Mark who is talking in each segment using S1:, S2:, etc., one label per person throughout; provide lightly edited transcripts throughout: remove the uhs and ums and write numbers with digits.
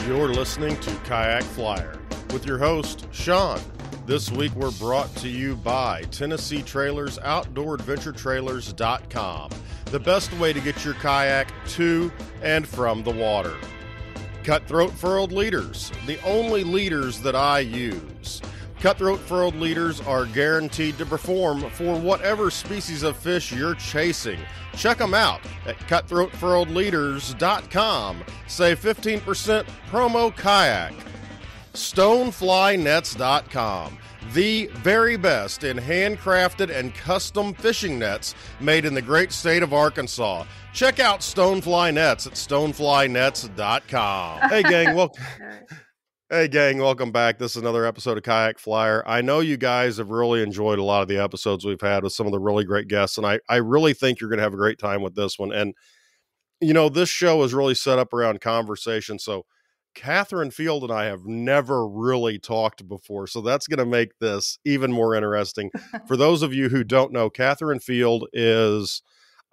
S1: You're listening to Kayak Flyer with your host, Sean. This week we're brought to you by Tennessee Trailers, OutdoorAdventureTrailers.com, the best way to get your kayak to and from the water. Cutthroat Furled Leaders, the only leaders that I use. Cutthroat Furled Leaders are guaranteed to perform for whatever species of fish you're chasing. Check them out at cutthroatfurledleaders.com. Save 15% promo kayak. Stoneflynets.com, the very best in handcrafted and custom fishing nets made in the great state of Arkansas. Check out Stonefly Nets at stoneflynets.com. Hey gang, welcome back. This is another episode of Kayak Flyer. I know you guys have really enjoyed a lot of the episodes we've had with some of the really great guests, and I really think you're going to have a great time with this one. And, you know, this show is really set up around conversation, so Kathrine Field and I have never really talked before, so that's going to make this even more interesting. For those of you who don't know, Kathrine Field is,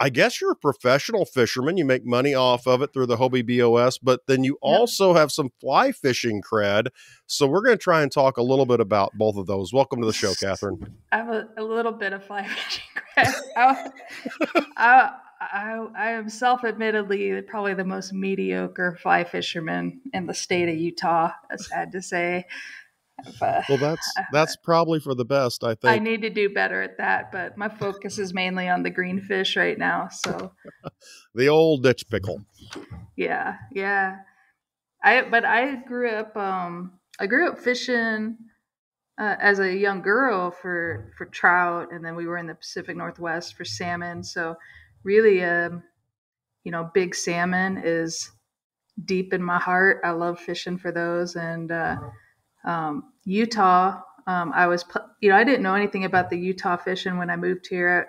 S1: I guess you're a professional fisherman. You make money off of it through the Hobie BOS, but then you also have some fly fishing cred. So we're going to try and talk a little bit about both of those. Welcome to the show, Kathrine.
S2: I have a little bit of fly fishing cred. I am self-admittedly probably the most mediocre fly fisherman in the state of Utah, it's sad to say.
S1: Well, that's probably for the best, I think.
S2: I need to do better at that, but my focus is mainly on the green fish right now. So
S1: the old ditch pickle.
S2: Yeah. I grew up fishing as a young girl for trout, and then we were in the Pacific Northwest for salmon. So really, big salmon is deep in my heart. I love fishing for those, and Utah, I didn't know anything about the Utah fishing when I moved here.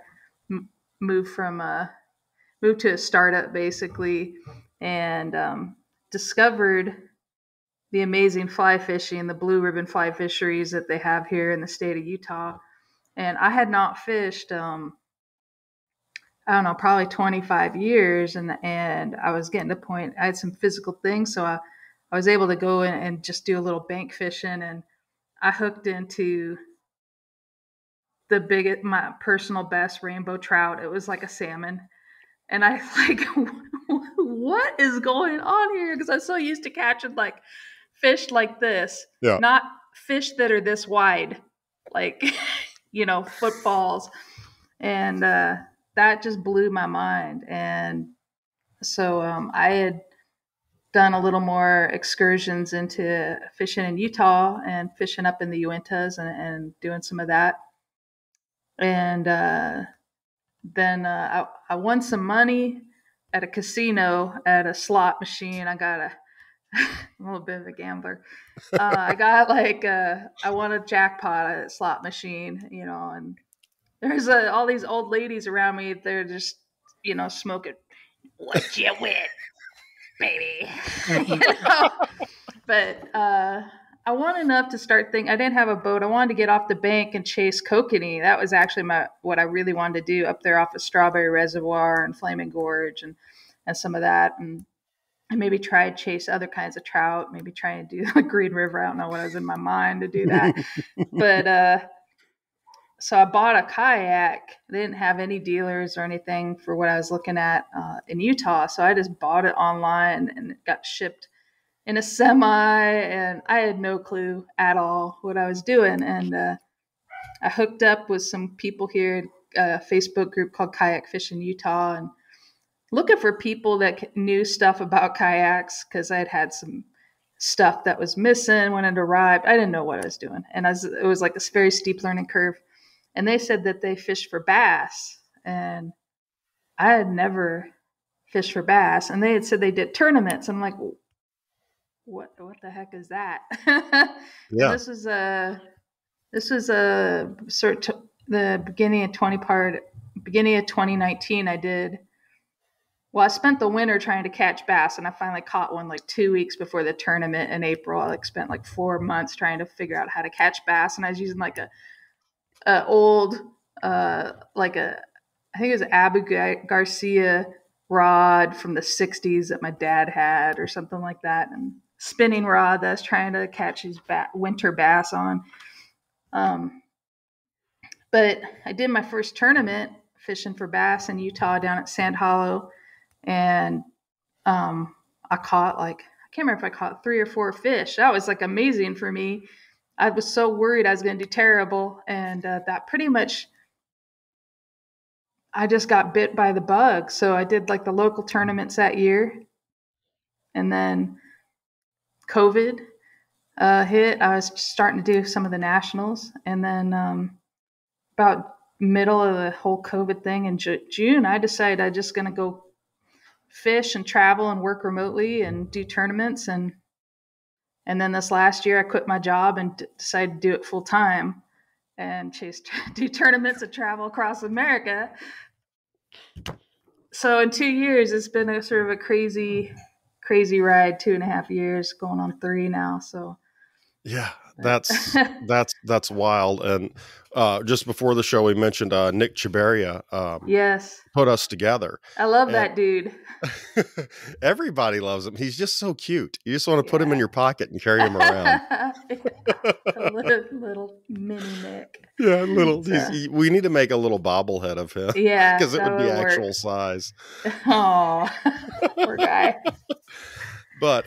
S2: Moved to a startup basically, and discovered the amazing fly fishing, the blue ribbon fly fisheries that they have here in the state of Utah. And I had not fished, probably 25 years, and I was getting to the point. I had some physical things, so I was able to go in and just do a little bank fishing, and I hooked into my personal best rainbow trout. It was like a salmon. And I like, what is going on here? Because I'm so used to catching like fish like this, not fish that are this wide, like, footballs. And that just blew my mind. And so I had done a little more excursions into fishing in Utah and fishing up in the Uintas and doing some of that. And then I won some money at a casino at a slot machine. I'm a little bit of a gambler. I got I won a jackpot at a slot machine, and there's all these old ladies around me. They're just, smoking. What you win, baby? But I won enough to start thinking. I didn't have a boat. I wanted to get off the bank and chase kokanee. That was actually what I really wanted to do up there off of Strawberry Reservoir and Flaming Gorge and some of that. And I maybe try to chase other kinds of trout, maybe try and do the Green River. I don't know what was in my mind to do that. But so I bought a kayak. They didn't have any dealers or anything for what I was looking at in Utah. So I just bought it online, and it got shipped in a semi, and I had no clue at all what I was doing. And I hooked up with some people here, a Facebook group called Kayak Fishing Utah, and looking for people that knew stuff about kayaks, because I had some stuff that was missing when it arrived. I didn't know what I was doing. And it was like this very steep learning curve. And they said that they fished for bass, and I had never fished for bass. And they had said they did tournaments. I'm like, what the heck is that? Yeah. This was a sort of the beginning of 2019. I spent the winter trying to catch bass, and I finally caught one like 2 weeks before the tournament in April. I spent 4 months trying to figure out how to catch bass, and I was using old I think it was Abu Garcia rod from the 60s that my dad had or something like that. And spinning rod that I was trying to catch these winter bass on. But I did my first tournament fishing for bass in Utah down at Sand Hollow, and I caught I can't remember if I caught 3 or 4 fish. That was like amazing for me. I was so worried I was going to do terrible, and that pretty much I just got bit by the bug. So I did like the local tournaments that year, and then COVID hit. I was starting to do some of the nationals, and then about middle of the whole COVID thing in June, I decided I just going to go fish and travel and work remotely and do tournaments. And then this last year I quit my job and decided to do it full time and do tournaments and travel across America. So in 2 years, it's been a sort of a crazy ride, 2.5 years, going on 3 now. So
S1: yeah, that's wild. And just before the show, we mentioned Nick Chibaria.
S2: Yes,
S1: put us together.
S2: I love that dude.
S1: Everybody loves him. He's just so cute. You just want to put him in your pocket and carry him around.
S2: A little mini Nick.
S1: Yeah, we need to make a little bobblehead of him.
S2: Yeah,
S1: because it would be actual size.
S2: Oh, poor guy.
S1: But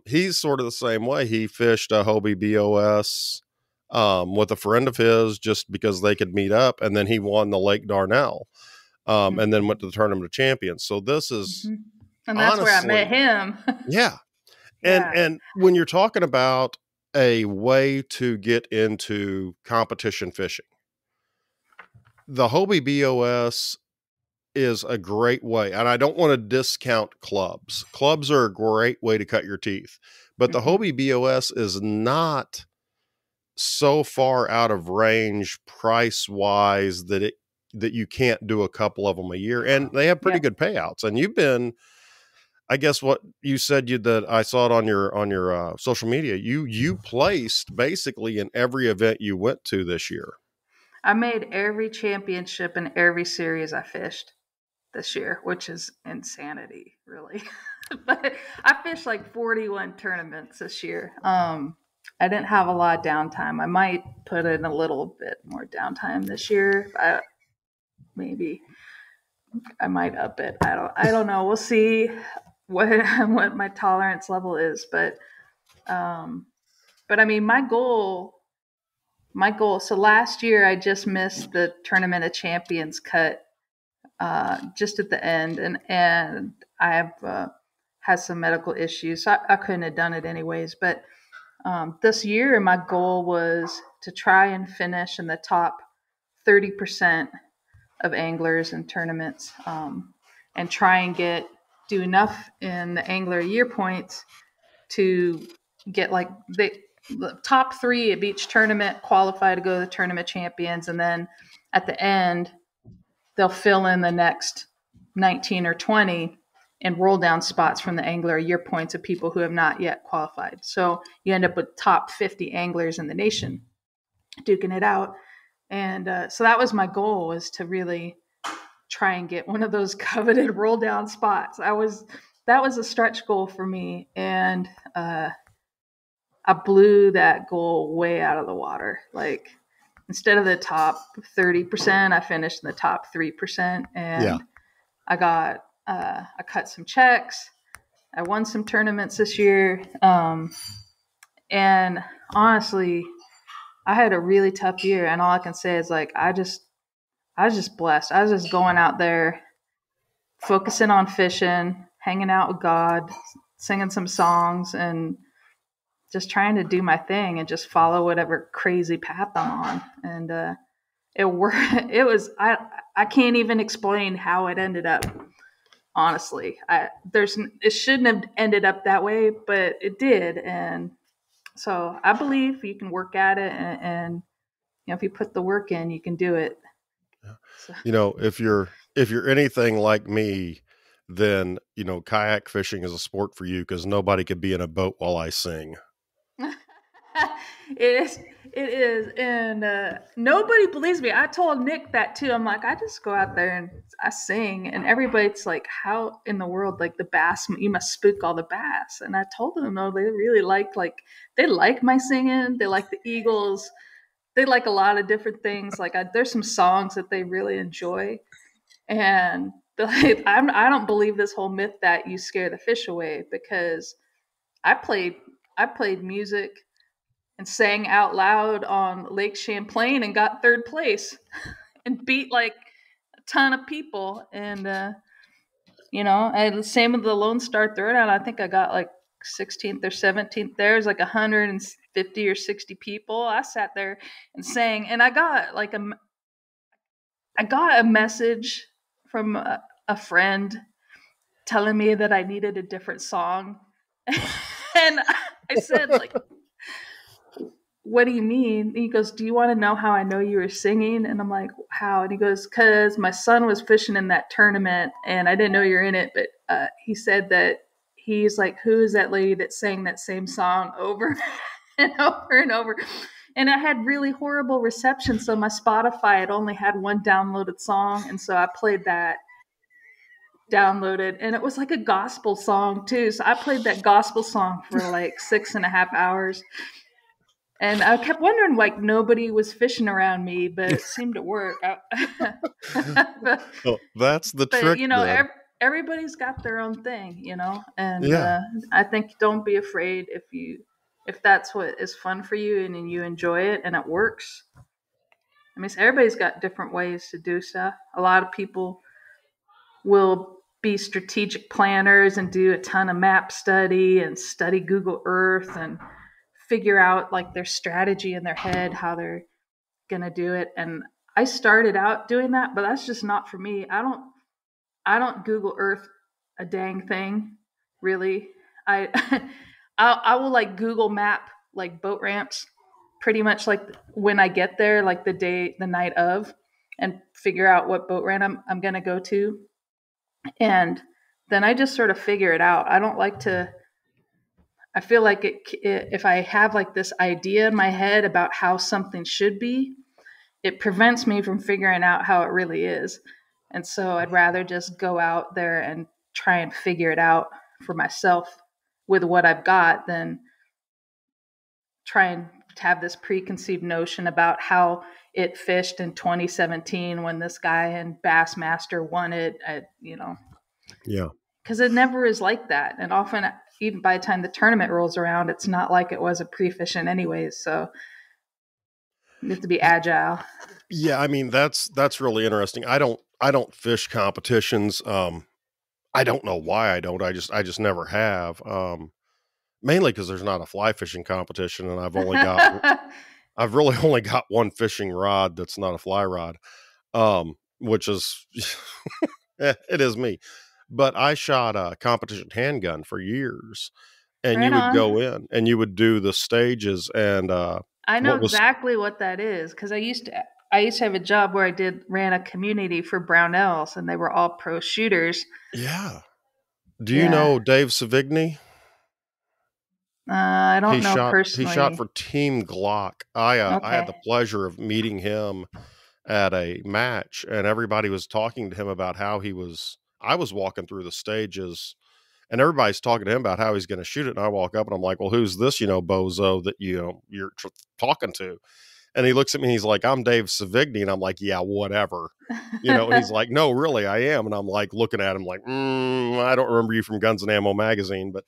S1: he's sort of the same way. He fished a Hobie BOS with a friend of his just because they could meet up, and then he won the Lake Darnell. And then went to the Tournament of Champions. So this is,
S2: and that's honestly where I met him.
S1: Yeah. And when you're talking about a way to get into competition fishing, the Hobie BOS is a great way. And I don't want to discount clubs. Clubs are a great way to cut your teeth, but the Hobie BOS is not so far out of range price wise that you can't do a couple of them a year, and they have pretty good payouts. And you've been, I guess what you said that I saw it on your social media, you placed basically in every event you went to this year.
S2: I made every championship in every series I fished this year, which is insanity, really. But I fished like 41 tournaments this year. I didn't have a lot of downtime. I might put in a little bit more downtime this year. Maybe I might up it. I don't know. We'll see what my tolerance level is. But I mean, my goal. So last year I just missed the Tournament of Champions cut just at the end, and I have had some medical issues, so I couldn't have done it anyways. But this year my goal was to try and finish in the top 30% of anglers and tournaments, and try and do enough in the angler year points to get like the top 3 of each tournament qualify to go to the Tournament Champions, and then at the end they'll fill in the next 19 or 20 and roll down spots from the angler year points of people who have not yet qualified. So you end up with top 50 anglers in the nation duking it out. And so that was my goal, was to really try and get one of those coveted roll down spots. That was a stretch goal for me. And I blew that goal way out of the water. Like, instead of the top 30%, I finished in the top 3%. And I cut some checks. I won some tournaments this year. And honestly, I had a really tough year, and all I can say is like I was just blessed. I was just going out there, focusing on fishing, hanging out with God, singing some songs, and just trying to do my thing and just follow whatever crazy path I'm on. And it worked. I can't even explain how it ended up. Honestly, it shouldn't have ended up that way, but it did. And so I believe you can work at it, and if you put the work in, you can do it. So.
S1: If you're anything like me, then kayak fishing is a sport for you, because nobody could be in a boat while I sing.
S2: It It is, and nobody believes me. I told Nick that too. I'm like, I just go out there and I sing, and everybody's like, "How in the world, like the bass? You must spook all the bass." And I told them, no, they really like they like my singing. They like the Eagles. They like a lot of different things. Like there's some songs that they really enjoy, and like, I don't believe this whole myth that you scare the fish away because I played I played music and sang out loud on Lake Champlain and got third place and beat like a ton of people. And and same with the Lone Star Throwdown. I think I got like 16th or 17th. There's like 150 or 60 people. I sat there and sang, and I got a message from a friend telling me that I needed a different song. And I said, like, what do you mean? And he goes, do you want to know how I know you were singing? And I'm like, how? And he goes, because my son was fishing in that tournament and I didn't know you're in it. But he said that he's like, who is that lady that sang that same song over and over and over? And I had really horrible reception. So my Spotify had only had one downloaded song. And so I played that downloaded, and it was like a gospel song too. So I played that gospel song for like 6.5 hours. And I kept wondering, like, nobody was fishing around me, but it seemed to work.
S1: Well, that's the
S2: But
S1: trick then.
S2: everybody's got their own thing, and
S1: Yeah.
S2: I think don't be afraid if that's what is fun for you and you enjoy it and it works. I mean, everybody's got different ways to do stuff. A lot of people will be strategic planners and do a ton of map study and study Google Earth and figure out like their strategy in their head, how they're going to do it. And I started out doing that, but that's just not for me. I don't Google Earth a dang thing, really. I I will like Google map like boat ramps pretty much like when I get there, like the night of, and figure out what boat ramp I'm going to go to. And then I just sort of figure it out. I don't like to. I feel like if I have like this idea in my head about how something should be, it prevents me from figuring out how it really is. And so I'd rather just go out there and try and figure it out for myself with what I've got than try and have this preconceived notion about how it fished in 2017 when this guy in Bassmaster won it.
S1: Yeah.
S2: Because it never is like that. And often, even by the time the tournament rolls around, it's not like it was a pre-fishing anyways. So you have to be agile.
S1: Yeah, I mean that's really interesting. I don't fish competitions. I don't know why I don't. I just never have. Mainly because there's not a fly fishing competition, and I've really only got one fishing rod that's not a fly rod. Which is it is me. But I shot a competition handgun for years, and
S2: Right
S1: you would go
S2: on.
S1: in and you would do the stages and
S2: I know
S1: what was
S2: exactly what that is because I used to have a job where ran a community for Brownells, and they were all pro shooters.
S1: yeah. Do you
S2: Yeah,
S1: know Dave Sevigny?
S2: I don't know
S1: He shot
S2: personally.
S1: for Team Glock. I had the
S2: Okay.
S1: pleasure of meeting him at a match, and everybody was talking to him about how I was walking through the stages, and everybody's talking to him about how he's going to shoot it. And I walk up and I'm like, well, who's this, bozo that, you're talking to? And he looks at me and he's like, I'm Dave Sevigny. And I'm like, yeah, whatever. And he's like, no, really, I am. And I'm like looking at him like, I don't remember you from Guns and Ammo magazine. But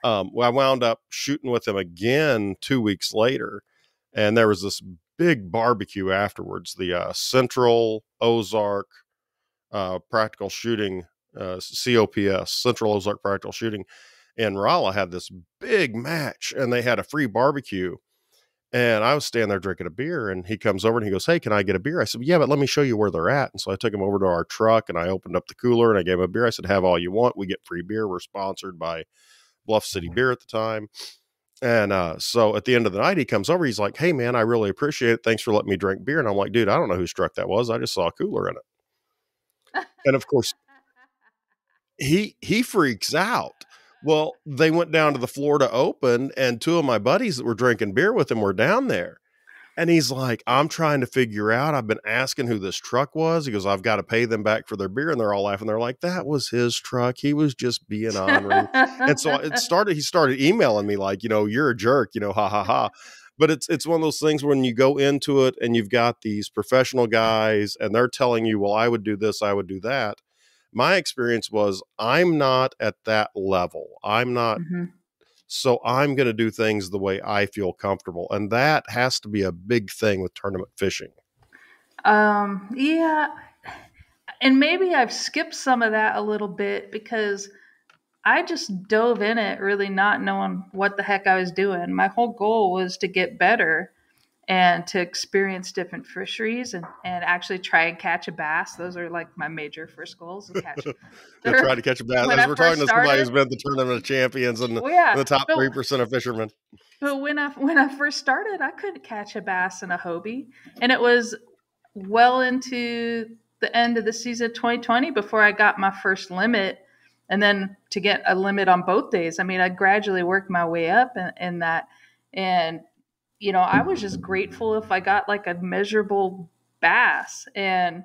S1: well, I wound up shooting with him again 2 weeks later. And there was this big barbecue afterwards, the Central Ozark Practical Shooting, COPS, Central Ozark Practical Shooting. And Rolla had this big match, and they had a free barbecue. And I was standing there drinking a beer, and he comes over and he goes, hey, can I get a beer? I said, yeah, but let me show you where they're at. And so I took him over to our truck, and I opened up the cooler, and I gave him a beer. I said, have all you want. We get free beer. We're sponsored by Bluff City Beer at the time. And so at the end of the night, he comes over. He's like, hey, man, I really appreciate it. Thanks for letting me drink beer. And I'm like, dude, I don't know whose truck that was. I just saw a cooler in it. And of course, he freaks out. Well, they went down to the Florida Open, and two of my buddies that were drinking beer with him were down there. And he's like, I'm trying to figure out, I've been asking who this truck was. He goes, I've got to pay them back for their beer. And they're all laughing. They're like, that was his truck. He was just being honoring. And so he started emailing me like, you're a jerk, ha ha ha. But it's one of those things when you go into it and you've got these professional guys and they're telling you, well, I would do this, I would do that. My experience was I'm not at that level. I'm not.
S2: Mm-hmm.
S1: So I'm going to do things the way I feel comfortable. And that has to be a big thing with tournament fishing.
S2: Yeah. And maybe I've skipped some of that a little bit because I just dove in it really not knowing what the heck I was doing. My whole goal was to get better and to experience different fisheries and actually try and catch a bass. Those are like my major first goals to catch.
S1: To try to catch a bass. As we're talking to somebody who's been the tournament of champions and the top 3% of fishermen.
S2: But when I first started, I couldn't catch a bass in a Hobie. And it was well into the end of the season 2020 before I got my first limit. And then to get a limit on both days. I mean, I gradually worked my way up in that. And I was just grateful if I got like a measurable bass. And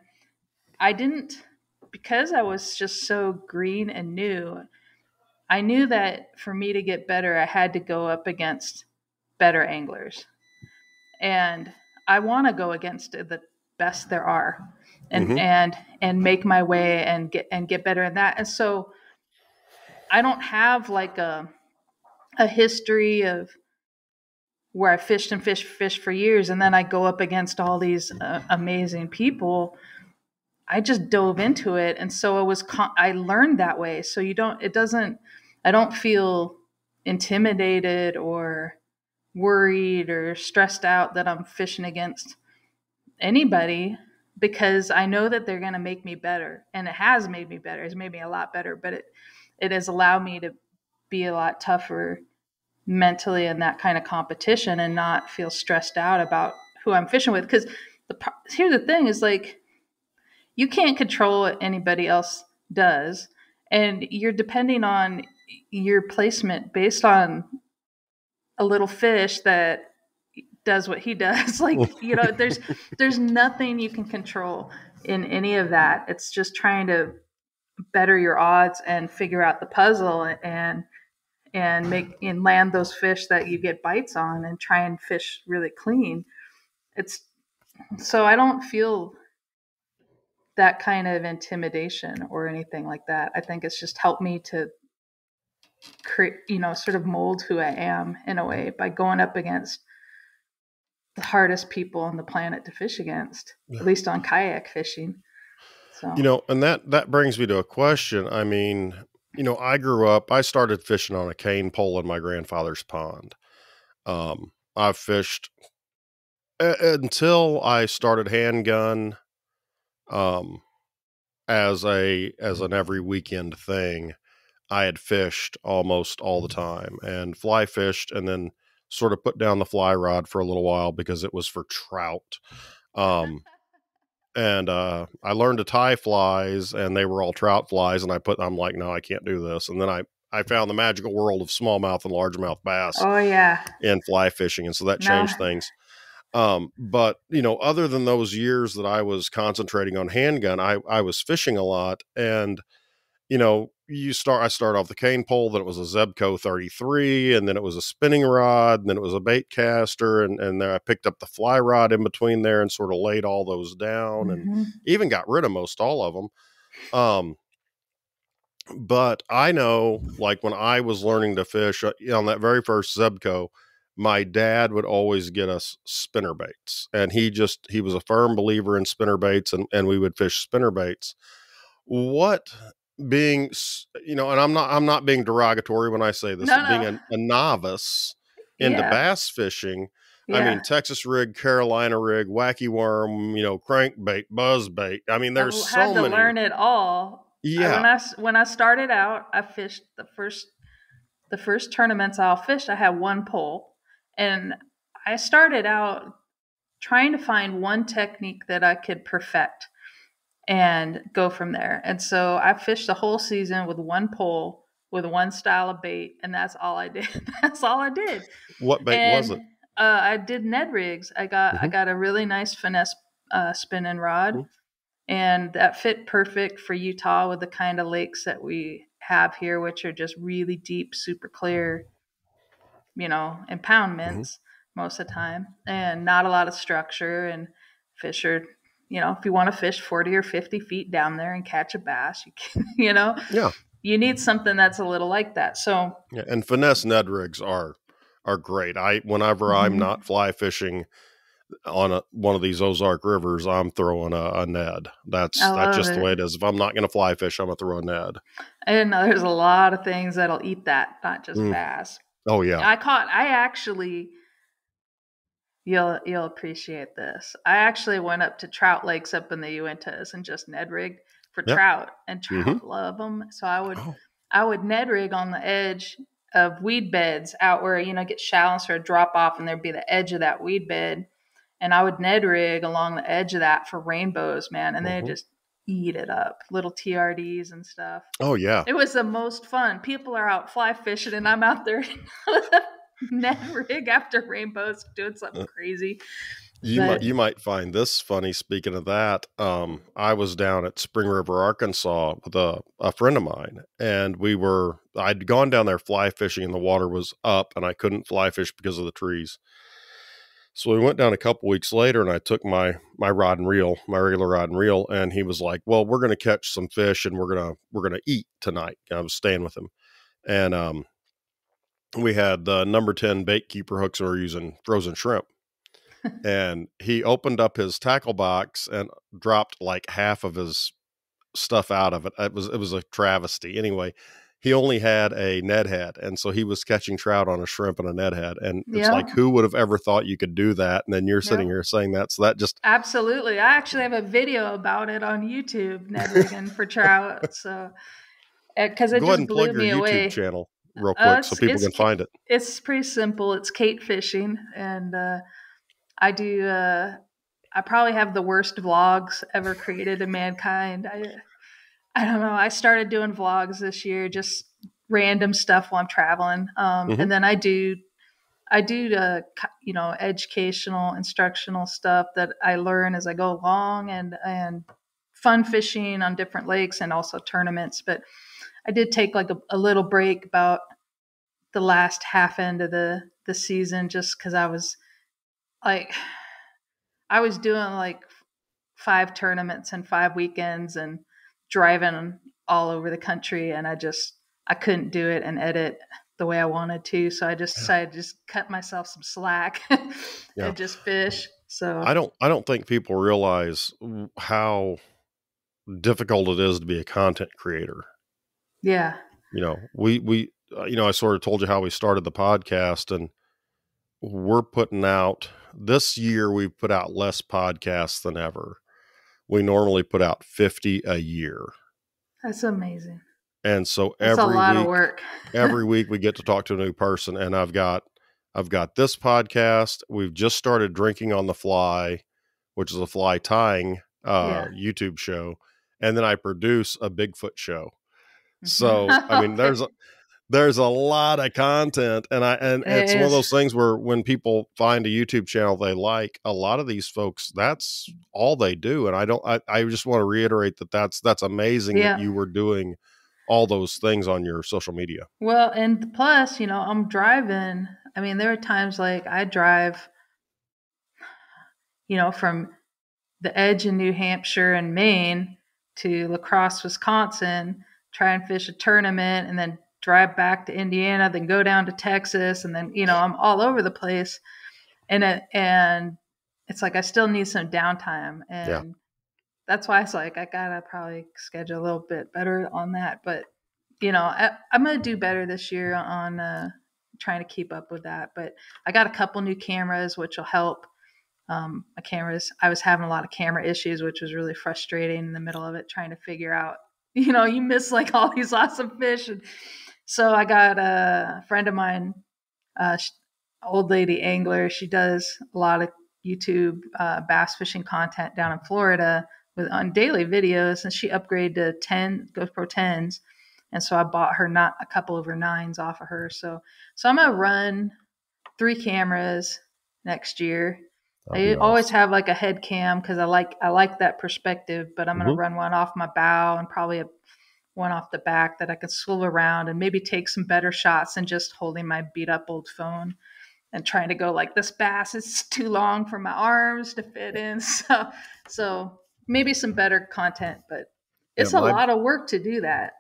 S2: I didn't, because I was just so green and new, I knew that for me to get better, I had to go up against better anglers. And I want to go against the best there are and, and make my way and get better in that. And so I don't have like a history of where I fished and fished for years, and then I go up against all these amazing people. I just dove into it, and so I learned that way. So I don't feel intimidated or worried or stressed out that I'm fishing against anybody because I know that they're going to make me better, and it has made me better. It's made me a lot better, but it has allowed me to be a lot tougher mentally in that kind of competition and not feel stressed out about who I'm fishing with. Because here's the thing is like, you can't control what anybody else does. And you're depending on your placement based on a little fish that does what he does. Like, there's nothing you can control in any of that. It's just trying to better your odds and figure out the puzzle and land those fish that you get bites on and try and fish really clean. So I don't feel that kind of intimidation or anything like that. I think it's just helped me to create, sort of mold who I am in a way by going up against the hardest people on the planet to fish against, at least on kayak fishing. So,
S1: and that brings me to a question. I mean, I started fishing on a cane pole in my grandfather's pond. I've fished until I started handgun, as an every weekend thing. I had fished almost all the time and fly fished and then sort of put down the fly rod for a little while because it was for trout. And I learned to tie flies and they were all trout flies. And I'm like, no, I can't do this. And then I found the magical world of smallmouth and largemouth bass.
S2: Oh yeah.
S1: In fly fishing. And so that changed things. But other than those years that I was concentrating on handgun, I was fishing a lot. And, I started off the cane pole, then it was a Zebco 33, and then it was a spinning rod, and then it was a bait caster, and then I picked up the fly rod in between there and sort of laid all those down and even got rid of most all of them. But I know, like when I was learning to fish on that very first Zebco, my dad would always get us spinner baits, and he was a firm believer in spinner baits, and we would fish spinner baits. Being, and I'm not being derogatory when I say this, being a novice into bass fishing. Yeah. I mean, Texas rig, Carolina rig, wacky worm, crankbait, buzz bait. I mean, there's so many. I had to
S2: learn it all.
S1: Yeah.
S2: When I started out, I fished the first tournaments I fished. I had one pole, and I started out trying to find one technique that I could perfect and go from there. And so I fished the whole season with one pole, with one style of bait, and that's all I did. That's all I did.
S1: What bait was it?
S2: I did Ned rigs. I
S1: Mm-hmm.
S2: got a really nice finesse spinning rod,
S1: Mm-hmm.
S2: and that fit perfect for Utah with the kind of lakes that we have here, which are just really deep, super clear,
S1: Mm-hmm.
S2: impoundments most of the time, and not a lot of structure. And fish are, if you want to fish 40 or 50 feet down there and catch a bass, you can,
S1: Yeah.
S2: you need something that's a little like that. So,
S1: Yeah. And finesse Ned rigs are great. Whenever I'm
S2: mhm.
S1: not fly fishing on one of these Ozark rivers, I'm throwing a Ned.
S2: I
S1: That's
S2: love
S1: just the
S2: it.
S1: way it is. If I'm not going to fly fish, I'm going to throw a Ned.
S2: And there's a lot of things that'll eat that, not just
S1: Mm.
S2: bass.
S1: Oh yeah.
S2: I actually, you'll appreciate this. I actually went up to trout lakes up in the Uintas and just Ned rigged for
S1: Yep.
S2: trout, and
S1: Mm-hmm.
S2: trout love them. So
S1: Oh.
S2: I would Ned rig on the edge of weed beds out where it gets shallow, sort of drop off, and there'd be the edge of that weed bed, and I would Ned rig along the edge of that for rainbows, man, and they
S1: Mm-hmm.
S2: just eat it up, little TRDs and stuff.
S1: Oh yeah.
S2: It was the most fun. People are out fly fishing, and I'm out there with a Ned rig after rainbows doing something crazy. But
S1: You might find this funny. Speaking of that, I was down at Spring River, Arkansas, with a friend of mine, and I'd gone down there fly fishing, and the water was up, and I couldn't fly fish because of the trees. So we went down a couple weeks later, and I took my rod and reel, my regular rod and reel, and he was like, "Well, we're going to catch some fish, and we're gonna eat tonight." And I was staying with him, and we had the number 10 bait keeper hooks, and we were using frozen shrimp. And he opened up his tackle box and dropped like half of his stuff out of it. It was a travesty. Anyway, he only had a Ned head, and so he was catching trout on a shrimp and a Ned head. And it's
S2: yeah,
S1: like, who would have ever thought you could do that? And then you're
S2: yeah,
S1: sitting here saying that. So that just
S2: absolutely. I actually have a video about it on YouTube, Ned rigging for trout. So because it
S1: go ahead
S2: just
S1: and plug
S2: blew
S1: your
S2: me
S1: YouTube
S2: away.
S1: channel real quick so
S2: It's
S1: people can find it.
S2: it's pretty simple. It's Kayak Fishing, and I do. I probably have the worst vlogs ever created in mankind. I don't know. I started doing vlogs this year, just random stuff while I'm traveling,
S1: Hmm.
S2: and then I do the educational, instructional stuff that I learn as I go along, and fun fishing on different lakes and also tournaments. But I did take like a little break about the last half end of the season just because like I was doing like 5 tournaments and 5 weekends and driving all over the country, and I couldn't do it and edit the way I wanted to, so I just
S1: Yeah.
S2: decided to just cut myself some slack
S1: Yeah.
S2: and just fish. So
S1: I don't think people realize how difficult it is to be a content creator.
S2: yeah,
S1: I sort of told you how we started the podcast, and we're putting out this year, we've put out less podcasts than ever. We normally put out 50 a year.
S2: that's amazing.
S1: And so
S2: That's a lot of work.
S1: every week we get to talk to a new person. And I've got this podcast. We've just started Drinking on the Fly, which is a fly tying
S2: Yeah.
S1: YouTube show. And then I produce a Bigfoot show. So, I mean,
S2: Okay.
S1: there's a lot of content, and
S2: It
S1: it's one of
S2: is.
S1: those things where when people find a YouTube channel they like, a lot of these folks, that's all they do. And I just want to reiterate that's amazing that
S2: Yeah.
S1: you were doing all those things on your social media.
S2: Well, and plus, I'm driving. I mean, there are times like I drive, from the edge in New Hampshire and Maine to La Crosse, Wisconsin, try and fish a tournament, and then drive back to Indiana, then go down to Texas, and then I'm all over the place, and it's like I still need some downtime,
S1: Yeah.
S2: and that's why it's like I gotta probably schedule a little bit better on that, but I'm gonna do better this year on trying to keep up with that. But I got a couple new cameras, which will help. My cameras, I was having a lot of camera issues, which was really frustrating in the middle of it, trying to figure out, you miss like all these awesome fish. And so I got a friend of mine, old lady angler. She does a lot of YouTube bass fishing content down in Florida on daily videos, and she upgraded to 10 GoPro 10s. And so I bought her not a couple of her 9s off of her. So I'm gonna run 3 cameras next year.
S1: Oh,
S2: I always
S1: nice.
S2: have like a head cam because I like that perspective, but I'm gonna
S1: Hmm.
S2: run one off my bow and probably one off the back that I can swivel around and maybe take some better shots than just holding my beat up old phone and trying to go like this bass is too long for my arms to fit in. So maybe some better content, but
S1: Yeah,
S2: it's a lot of work to do that.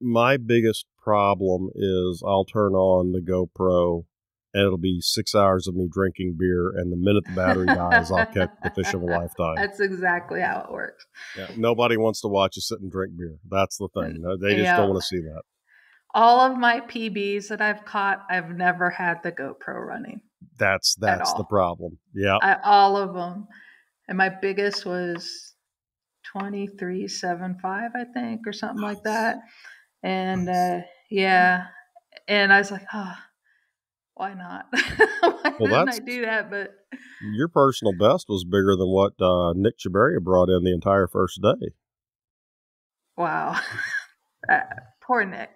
S1: my biggest problem is I'll turn on the GoPro and it'll be 6 hours of me drinking beer, and the minute the battery dies, I'll catch the fish of a lifetime.
S2: That's exactly how it works.
S1: Yeah, nobody wants to watch you sit and drink beer. That's the thing. They just don't
S2: Yeah.
S1: want to see that.
S2: All of my PBs that I've caught, I've never had the GoPro running
S1: That's
S2: at
S1: the
S2: all.
S1: problem. Yeah.
S2: All of them. And my biggest was 23.75, I think, or something like that. And yeah, and I was like, oh, why not? Why
S1: Well,
S2: didn't I
S1: that's
S2: do that? But
S1: your personal best was bigger than what Nick Chabaria brought in the entire first day.
S2: wow, uh, poor Nick.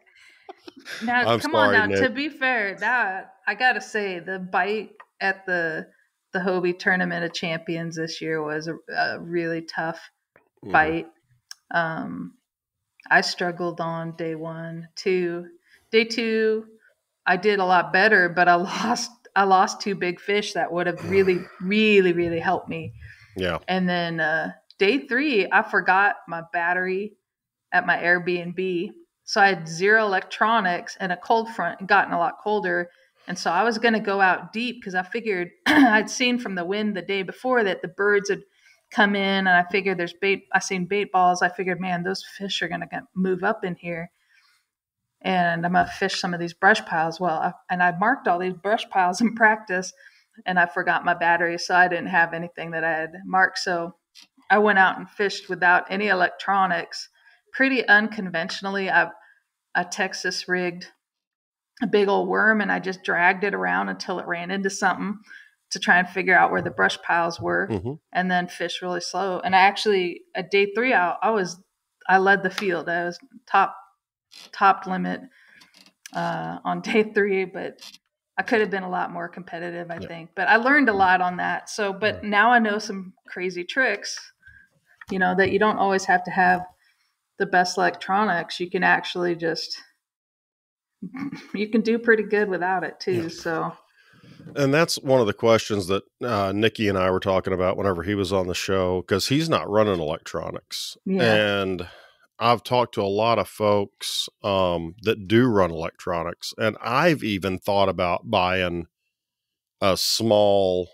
S2: Now,
S1: I'm
S2: come on
S1: sorry,
S2: now.
S1: Nick.
S2: To be fair, that I gotta say, the bite at the Hobie Tournament of Champions this year was a really tough bite. Um, I struggled on day one, two. Day two, I did a lot better, but I lost two big fish that would have really, really, really helped me.
S1: Yeah.
S2: And then day three, I forgot my battery at my Airbnb. So I had zero electronics and a cold front and gotten a lot colder. And so I was going to go out deep because I figured I'd seen from the wind the day before that the birds had come in, and I figured there's bait. I seen bait balls. I figured, man, those fish are going to move up in here, and I'm going to fish some of these brush piles. And I marked all these brush piles in practice, and I forgot my battery, so I didn't have anything that I had marked. So I went out and fished without any electronics, pretty unconventionally. I Texas rigged a big old worm and I just dragged it around until it ran into something to try and figure out where the brush piles were, and then fish really slow. And I actually at day three, I led the field. I was top limit on day three, but I could have been a lot more competitive, I think. But I learned a lot on that. So, but now I know some crazy tricks, that you don't always have to have the best electronics. You can actually you can do pretty good without it too. So,
S1: and that's one of the questions that Nikki and I were talking about whenever he was on the show, because he's not running electronics.
S2: yeah.
S1: And I've talked to a lot of folks that do run electronics, and I've even thought about buying a small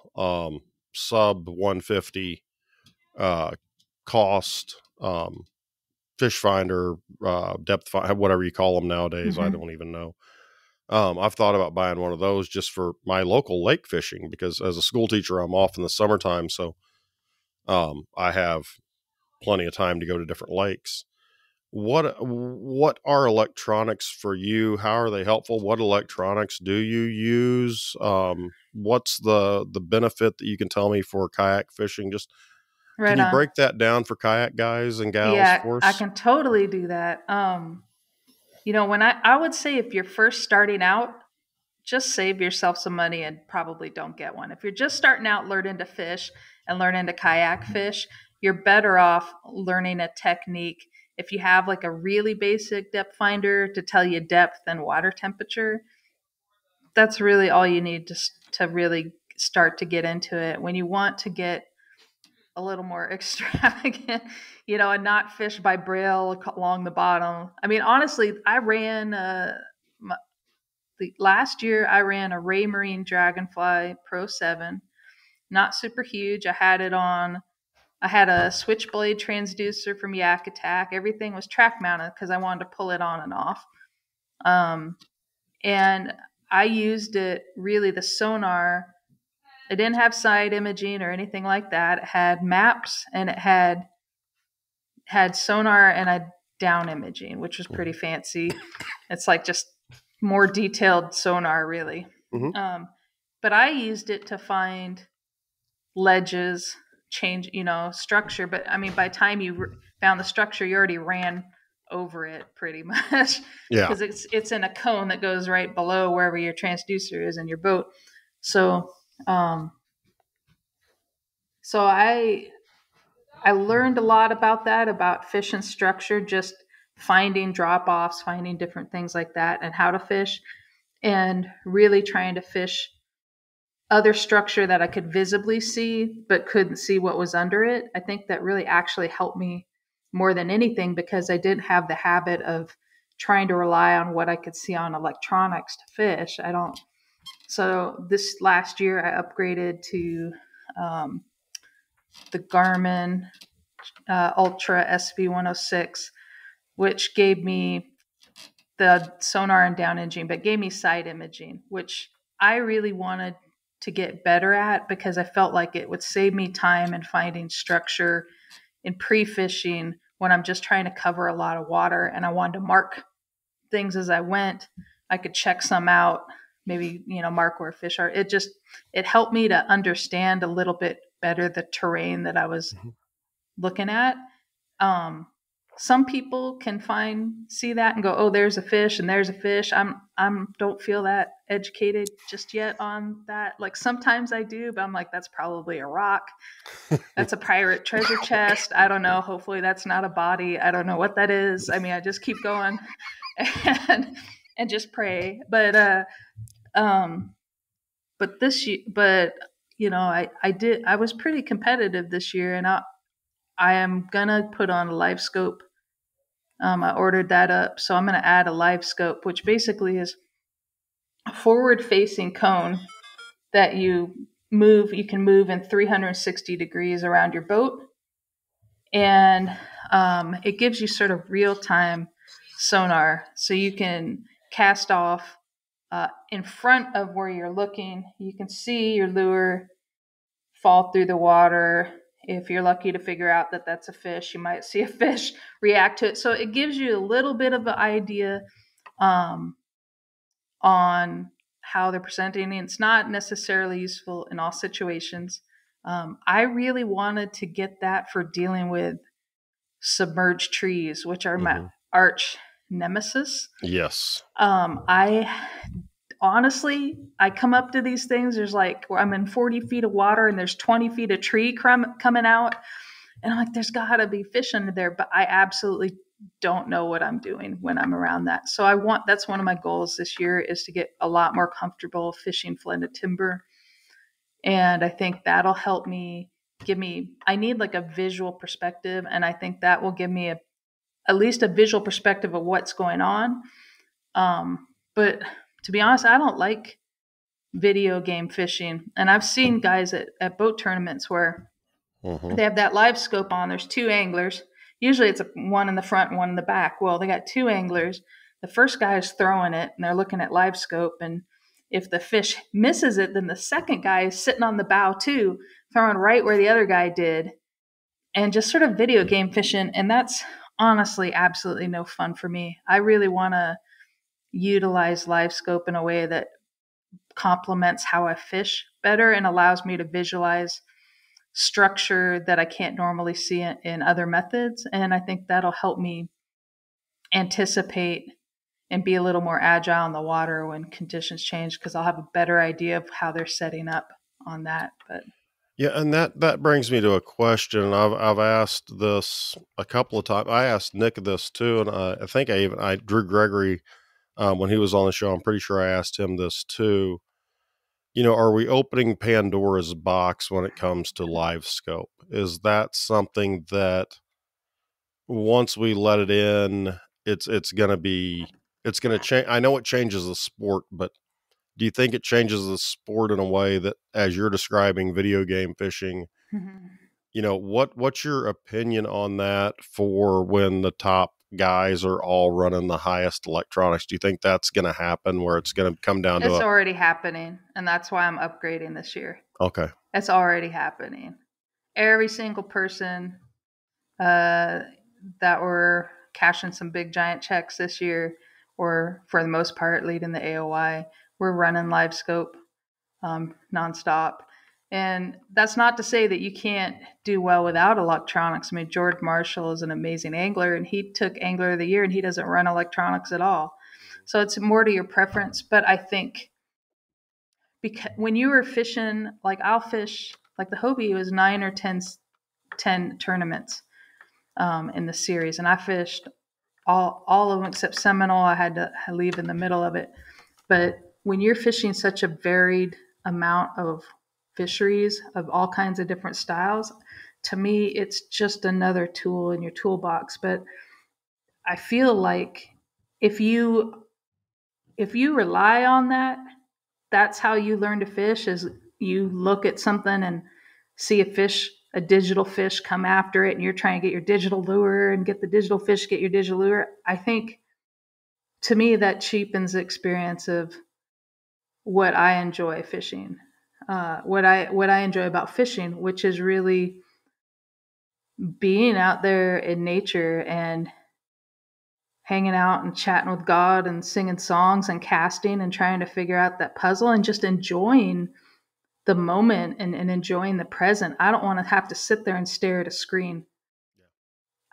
S1: sub 150 cost fish finder, depth finder, whatever you call them nowadays. I don't even know. I've thought about buying one of those just for my local lake fishing, because as a school teacher, I'm off in the summertime. So I have plenty of time to go to different lakes. What are electronics for you? How are they helpful? What electronics do you use? What's the benefit that you can tell me for kayak fishing? Just can
S2: Right
S1: you
S2: on.
S1: break that down for kayak guys and gals
S2: Yeah,
S1: for
S2: I
S1: us?
S2: can totally do that. When I would say if you're first starting out, just save yourself some money and probably don't get one. If you're just starting out learning to fish and learning to kayak fish, you're better off learning a technique. If you have like a really basic depth finder to tell you depth and water temperature, that's really all you need to really start to get into it. When you want to get a little more extravagant, and not fish by braille along the bottom. I mean, honestly, I ran last year. I ran a Ray Marine Dragonfly Pro 7, not super huge. I had it on. I had a switchblade transducer from Yak Attack. Everything was track mounted because I wanted to pull it on and off. And I used it really the sonar. It didn't have side imaging or anything like that. It had maps and it had sonar and a down imaging, which was pretty fancy. It's like just more detailed sonar, really. But I used it to find ledges, change, structure. But I mean, by the time you found the structure, you already ran over it pretty much,
S1: Yeah.
S2: because it's in a cone that goes right below wherever your transducer is in your boat. So So I learned a lot about that, about fish and structure, just finding drop offs, finding different things like that, and how to fish, and really trying to fish other structure that I could visibly see but couldn't see what was under it. I think that really actually helped me more than anything because I didn't have the habit of trying to rely on what I could see on electronics to fish. I don't. So this last year, I upgraded to um, the Garmin Ultra SV106, which gave me the sonar and down imaging, but gave me side imaging, which I really wanted to get better at because I felt like it would save me time in finding structure in pre-fishing when I'm just trying to cover a lot of water and I wanted to mark things as I went. I could check some out, maybe, mark where fish are. It helped me to understand a little bit better the terrain that I was looking at. um some people can see that and go, oh, there's a fish and there's a fish. I'm don't feel that educated just yet on that. Like sometimes I do, but I'm like, that's probably a rock, that's a pirate treasure chest, I don't know, hopefully that's not a body, I don't know what that is. I mean, I just keep going and just pray. Um but this year, but I was pretty competitive this year, and I am gonna put on a live scope. I ordered that up, so I'm gonna add a live scope, which basically is a forward-facing cone that you move. You can move in 360 degrees around your boat, and it gives you sort of real-time sonar, so you can cast off in front of where you're looking. You can see your lure fall through the water. If you're lucky to figure out that that's a fish, you might see a fish react to it. So it gives you a little bit of an idea um, on how they're presenting. And it's not necessarily useful in all situations. I really wanted to get that for dealing with submerged trees, which are my arch nemesis.
S1: Yes.
S2: I honestly, I come up to these things. There's like, I'm in 40 feet of water and there's 20 feet of tree coming out. And I'm like, there's got to be fish under there. But I absolutely don't know what I'm doing when I'm around that. So that's one of my goals this year, is to get a lot more comfortable fishing flinted timber. And I think that'll help me I need like a visual perspective. And I think that will give me at least a visual perspective of what's going on. But to be honest, I don't like video game fishing. And I've seen guys at boat tournaments where they have that live scope on. There's two anglers. Usually it's one in the front and one in the back. Well, they got two anglers. The first guy is throwing it and they're looking at live scope. And if the fish misses it, then the second guy is sitting on the bow too, throwing right where the other guy did, and just sort of video game fishing. And that's honestly absolutely no fun for me. I really want to utilize live scope in a way that complements how I fish better and allows me to visualize structure that I can't normally see in other methods. And I think that'll help me anticipate and be a little more agile in the water when conditions change, because I'll have a better idea of how they're setting up on that. But
S1: yeah, and that brings me to a question. I've asked this a couple of times. I asked Nick this too, and I think I Drew Gregory, when he was on the show, I'm pretty sure I asked him this too. Are we opening Pandora's box when it comes to live scope? Is that something that once we let it in, it's going to change? I know it changes the sport, but do you think it changes the sport in a way that, as you're describing video game fishing, what's your opinion on that for when the top guys are all running the highest electronics? Do you think that's going to happen where it's going to come down to
S2: it's already happening, and that's why I'm upgrading this year.
S1: Okay.
S2: It's already happening. Every single person that were cashing some big giant checks this year, or for the most part leading the AOI, we're running live scope nonstop. And that's not to say that you can't do well without electronics. I mean, George Marshall is an amazing angler, and he took Angler of the Year, and he doesn't run electronics at all. So it's more to your preference. But I think because when you were fishing, like I'll fish like the Hobie was 9 or 10 tournaments in the series, and I fished all of them except Seminole. I had to leave in the middle of it. But when you're fishing such a varied amount of fisheries of all kinds of different styles, to me, it's just another tool in your toolbox. But I feel like if you rely on that, that's how you learn to fish. Is you look at something and see a digital fish come after it, and you're trying to get your digital lure and get the digital fish, get your digital lure. I think to me that cheapens the experience of what I enjoy fishing. What I enjoy about fishing, which is really being out there in nature and hanging out and chatting with God and singing songs and casting and trying to figure out that puzzle and just enjoying the moment and enjoying the present. I don't want to have to sit there and stare at a screen.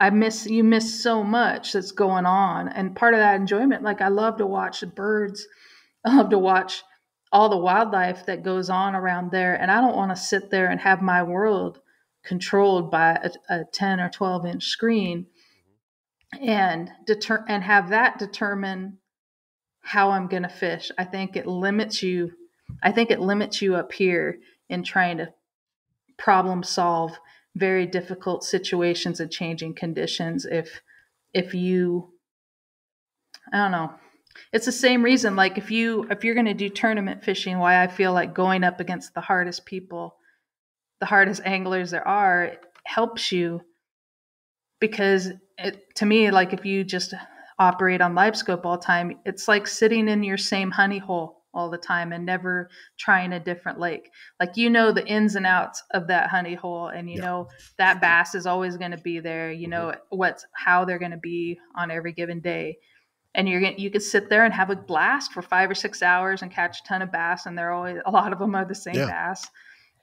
S2: You miss so much that's going on. And part of that enjoyment, like I love to watch the birds. I love to watch all the wildlife that goes on around there. And I don't want to sit there and have my world controlled by a 10 or 12-inch screen and have that determine how I'm going to fish. I think it limits you up here in trying to problem solve very difficult situations and changing conditions. If you, I don't know, it's the same reason, like if you're going to do tournament fishing, why I feel like going up against the hardest people, the hardest anglers there are, helps you. Because to me, like if you just operate on live scope all the time, it's like sitting in your same honey hole all the time and never trying a different lake. Like, the ins and outs of that honey hole, and know that bass is always going to be there. You know how they're going to be on every given day, and you could sit there and have a blast for 5 or 6 hours and catch a ton of bass, and a lot of them are the same bass,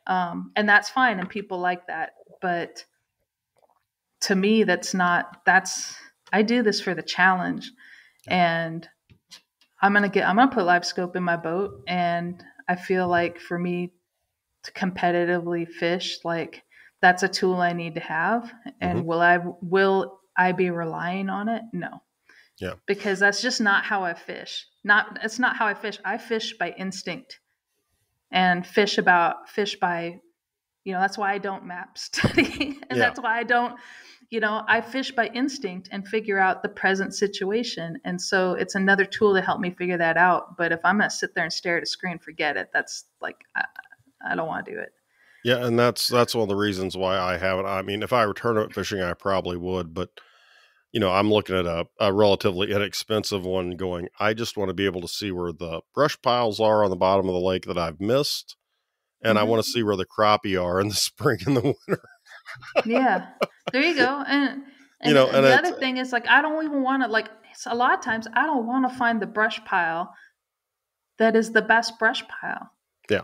S2: and that's fine, and people like that. But to me, I do this for the challenge, and I'm gonna put live scope in my boat, and I feel like for me to competitively fish, like that's a tool I need to have. And will I be relying on it? No.
S1: Yeah.
S2: Because that's just not how I fish. It's not how I fish. I fish by instinct and fish by, that's why I don't map study. And that's why I don't, I fish by instinct and figure out the present situation. And so it's another tool to help me figure that out. But if I'm going to sit there and stare at a screen, forget it. That's like, I don't want to do it.
S1: Yeah. And that's one of the reasons why I haven't. I mean, if I were tournament fishing, I probably would, but I'm looking at a relatively inexpensive one going, I just want to be able to see where the brush piles are on the bottom of the lake that I've missed. And I want to see where the crappie are in the spring and the winter.
S2: Yeah, there you go. And the other thing is, like, I don't even want to, like, a lot of times I don't want to find the brush pile that is the best brush pile.
S1: Yeah.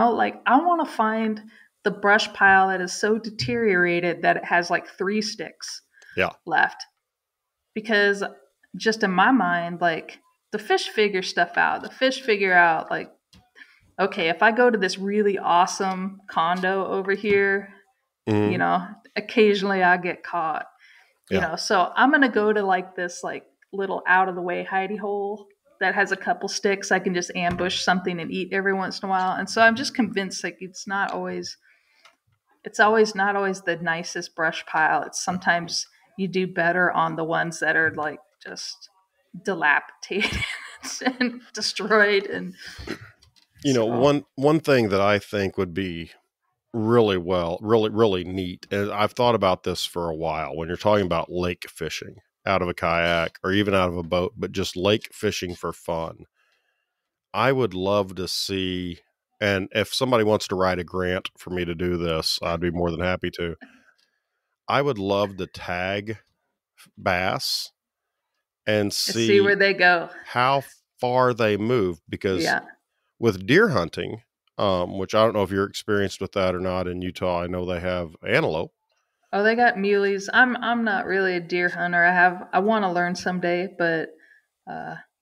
S2: Like I want to find the brush pile that is so deteriorated that it has like 3 sticks left. Because just in my mind, like the fish figure stuff out. The fish figure out, like, okay, if I go to this really awesome condo over here, occasionally I get caught, so I'm going to go to like this, like little out of the way hidey hole that has a couple sticks. I can just ambush something and eat every once in a while. And so I'm just convinced, like, it's not always the nicest brush pile. It's sometimes you do better on the ones that are like just dilapidated and destroyed. And
S1: one thing that I think would be really neat, and I've thought about this for a while, when you're talking about lake fishing out of a kayak or even out of a boat, but just lake fishing for fun, I would love to see, and if somebody wants to write a grant for me to do this, I'd be more than happy to. I would love to tag bass and see
S2: where they go,
S1: how far they move, because with deer hunting, which I don't know if you're experienced with that or not in Utah. I know they have antelope.
S2: Oh, they got muleys. I'm not really a deer hunter. I want to learn someday, but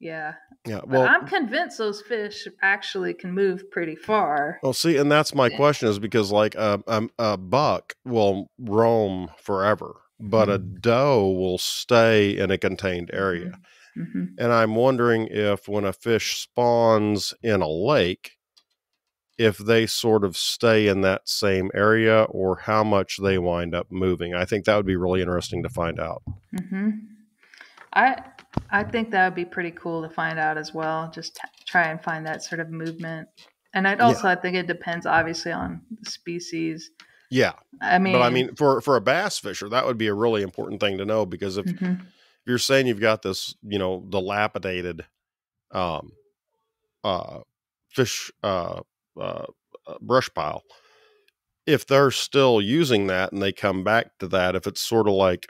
S2: Yeah.
S1: Yeah.
S2: But
S1: Well,
S2: I'm convinced those fish actually can move pretty far.
S1: see, and that's my question is because like a buck will roam forever, but a
S2: Mm-hmm.
S1: doe will stay in a contained area.
S2: Mm-hmm. Mm-hmm.
S1: And I'm wondering if when a fish spawns in a lake, if they sort of stay in that same area or how much they wind up moving. I think that would be really interesting to find out.
S2: Mm-hmm. I I think that would be pretty cool to find out as well. Just try and find that sort of movement. And
S1: Yeah.
S2: I think it depends obviously on the species.
S1: Yeah.
S2: I
S1: But I
S2: mean,
S1: mean, for a bass fisher, that would be a really important thing to know because if
S2: mm-hmm.
S1: you're saying you've got this, dilapidated um, uh, fish uh, brush pile, if they're still using that and they come back to that, if it's sort of like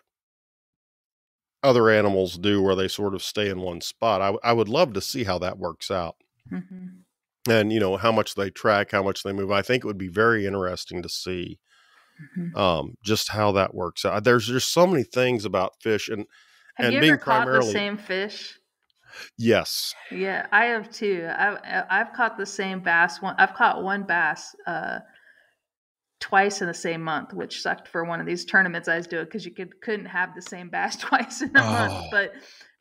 S1: other animals do where they sort of stay in one spot, I would love to see how that works out.
S2: Mm-hmm.
S1: And, how much they track, how much they move. I think it would be very interesting to see
S2: Mm-hmm.
S1: just how that works out. There's just so many things about fish
S2: Have you
S1: and
S2: ever
S1: being
S2: caught the
S1: primarily,
S2: same fish?
S1: yes.
S2: Yeah, I have too. I've caught the same bass one. I've caught one bass twice in the same month, which sucked for one of these tournaments I was doing because you couldn't have the same bass twice in a month.
S1: Oh,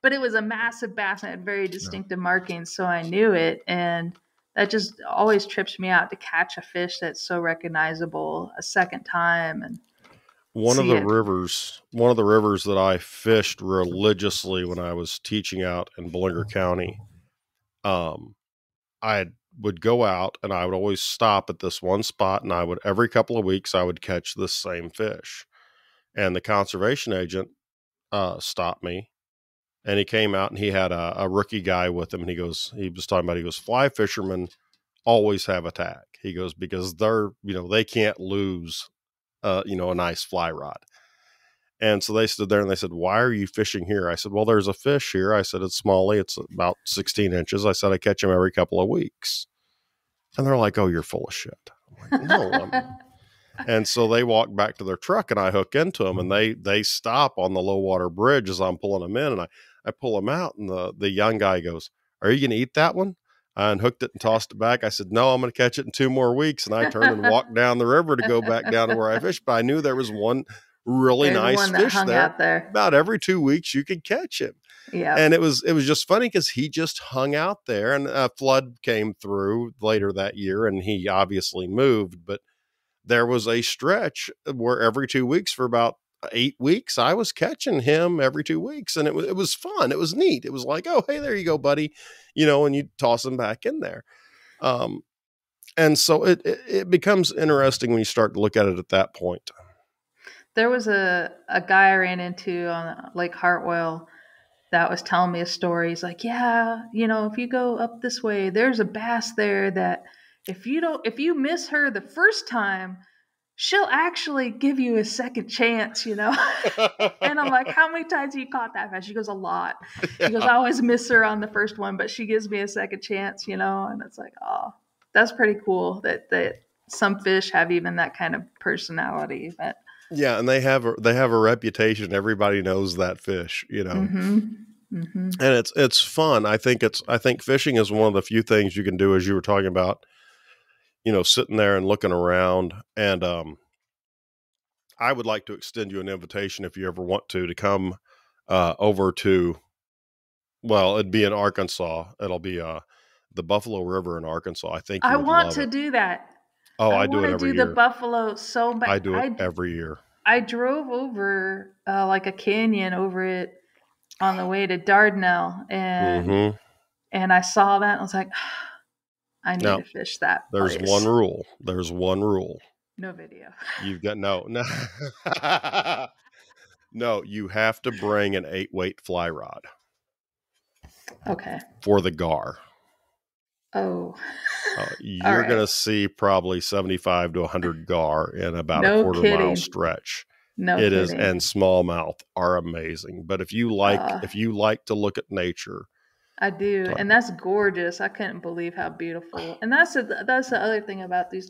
S2: But it was a massive bass and it had very
S1: no.
S2: distinctive markings, so I knew it. And that just always trips me out to catch a fish that's so recognizable a second time and
S1: One of
S2: see
S1: the
S2: it.
S1: rivers, one of the rivers that I fished religiously when I was teaching out in Bullinger County, um, I would go out and I would always stop at this one spot and I would every couple of weeks I would catch this same fish. And the conservation agent stopped me and he came out and he had a rookie guy with him and he was talking about, he goes, fly fishermen always have a tag. He goes, because they can't lose, a nice fly rod. And so they stood there and they said, why are you fishing here? I said, well, there's a fish here. I said, it's smallie. It's about 16 inches. I said, I catch him every couple of weeks. And they're like, oh, you're full of shit. I'm like, no. And so they walk back to their truck and I hook into them and they stop on the low water bridge as I'm pulling them in. And I pull them out and the young guy goes, are you going to eat that one? I unhooked it and tossed it back. I said, no, I'm going to catch it in 2 more weeks. And I turned and walked down the river to go back down to where I fished. But I knew there was one really
S2: There's
S1: nice
S2: one that
S1: fish
S2: hung
S1: there.
S2: out there.
S1: About every 2 weeks you could catch him.
S2: Yeah.
S1: And it was just funny because he just hung out there and a flood came through later that year and he obviously moved. But there was a stretch where every 2 weeks for about 8 weeks, I was catching him every 2 weeks. And it was fun. It was neat. It was like, oh, hey, there you go, buddy. And you toss him back in there. And so it becomes interesting when you start to look at it at that point.
S2: There was a guy I ran into on Lake Hartwell that was telling me a story. He's like, yeah, if you go up this way, there's a bass there that if you miss her the first time, she'll actually give you a second chance. And I'm like, how many times have you caught that bass? She goes, a lot. He goes,
S1: Yeah.
S2: I always miss her on the first one, but she gives me a second chance, and it's like, oh, that's pretty cool that some fish have even that kind of personality. But
S1: Yeah, and they have a reputation. Everybody knows that fish,
S2: mm-hmm, mm-hmm.
S1: And it's fun. I think fishing is one of the few things you can do, as you were talking about, sitting there and looking around. And I would like to extend you an invitation if you ever want to come over to. Well, it'd be in Arkansas. It'll be the Buffalo River in Arkansas. I think you
S2: I
S1: would
S2: want
S1: love
S2: to
S1: it.
S2: do that.
S1: Oh,
S2: I
S1: I do
S2: want
S1: it
S2: to
S1: every
S2: do the
S1: year.
S2: buffalo so bad.
S1: I do it every year.
S2: I drove over like a canyon over it on the way to Dardanelle, and
S1: Mm-hmm.
S2: I saw that and I was like, I need
S1: Now,
S2: to fish that
S1: there's one
S2: place.
S1: rule. There's one rule.
S2: No video.
S1: You've got no. No, you have to bring an 8-weight fly rod
S2: Okay.
S1: for the gar.
S2: Oh.
S1: You're
S2: right.
S1: going to see probably 75 to 100 gar in about a
S2: No
S1: quarter-mile
S2: kidding.
S1: stretch.
S2: No
S1: It
S2: kidding.
S1: is, and smallmouth are amazing. But if you like to look at nature,
S2: I do, and that's gorgeous. I couldn't believe how beautiful. And that's the other thing about these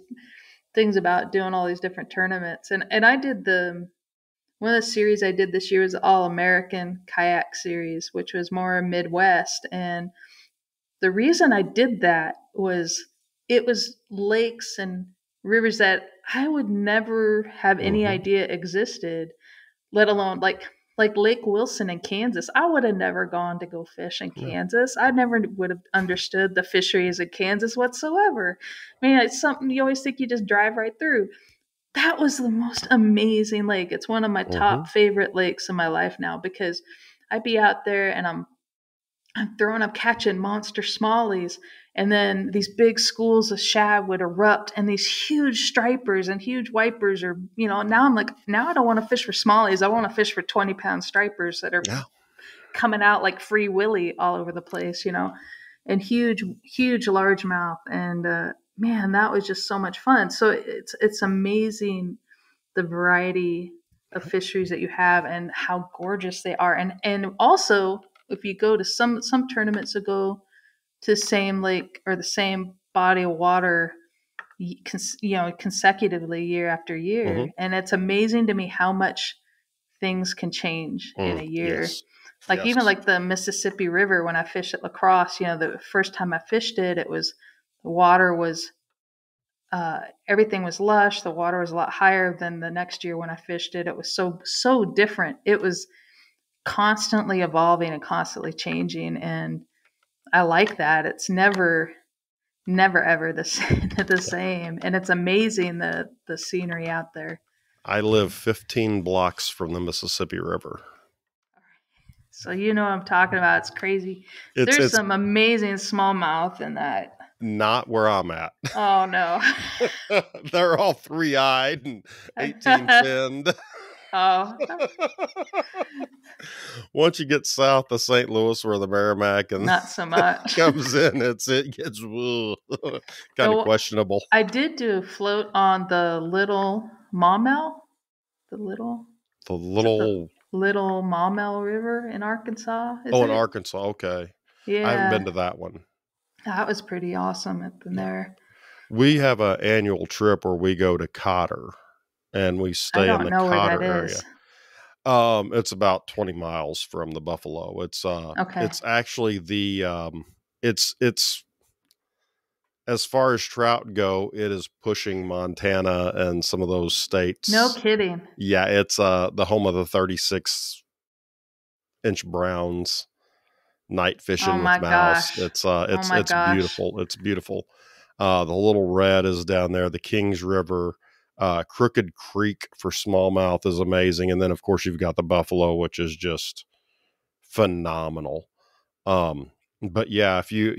S2: things about doing all these different tournaments. And I did one of the series I did this year was the All American Kayak Series, which was more Midwest. And the reason I did that was it was lakes and rivers that I would never have any
S1: Mm-hmm.
S2: idea existed, let alone like Lake Wilson in Kansas. I would have never gone to go fish in
S1: Yeah.
S2: Kansas. I never would have understood the fisheries in Kansas whatsoever. I mean, it's something you always think you just drive right through. That was the most amazing lake. It's one of my
S1: Mm-hmm.
S2: top favorite lakes in my life now because I'd be out there and I'm throwing up catching monster smallies, and then these big schools of shad would erupt, and these huge stripers and huge wipers are, now I'm like, now I don't want to fish for smallies. I want to fish for 20-pound stripers that are
S1: Yeah.
S2: coming out like Free Willy all over the place, and huge, huge largemouth. And man, that was just so much fun. So it's amazing the variety of fisheries that you have and how gorgeous they are. And also, if you go to some tournaments that go to the same lake or the same body of water, consecutively year after
S1: Mm-hmm.
S2: year, and it's amazing to me how much things can change in a year.
S1: Yes.
S2: Like even
S1: Yes.
S2: like the Mississippi River when I fished at La Crosse, the first time I fished it, it was the water was everything was lush. The water was a lot higher than the next year when I fished it. It was so different. It was constantly evolving and constantly changing, and I like that. It's never ever the same, and it's amazing the scenery out there.
S1: I live 15 blocks from the Mississippi River.
S2: So what I'm talking about. It's crazy. There's
S1: It's
S2: some amazing smallmouth in that.
S1: not where I'm at.
S2: Oh no.
S1: They're all 3-eyed and 18 finned.
S2: Oh,
S1: Once you get south of St. Louis where the Merrimack and
S2: not so much.
S1: comes in, it gets kind of questionable.
S2: I did do a float on the little Maumelle, the little
S1: The
S2: is it the
S1: little
S2: Little Maumelle River in Arkansas. Is
S1: in
S2: it?
S1: Arkansas. Okay, I haven't
S2: Yeah,
S1: been to that one.
S2: that was pretty awesome up in
S1: Yeah.
S2: there.
S1: We have an annual trip where we go to Cotter and we
S2: I
S1: stay in
S2: don't
S1: the
S2: know where that
S1: Cotter area.
S2: is.
S1: It's about 20 miles from the Buffalo.
S2: Okay.
S1: It's actually it's as far as trout go, it is pushing Montana and some of those states.
S2: No kidding.
S1: Yeah, it's the home of the 36-inch browns night fishing
S2: my
S1: with mouse.
S2: gosh.
S1: It's
S2: My
S1: it's
S2: gosh.
S1: beautiful. It's beautiful. The Little Red is down there. The Kings River, Crooked Creek for smallmouth is amazing, and then of course you've got the Buffalo, which is just phenomenal. But yeah, if you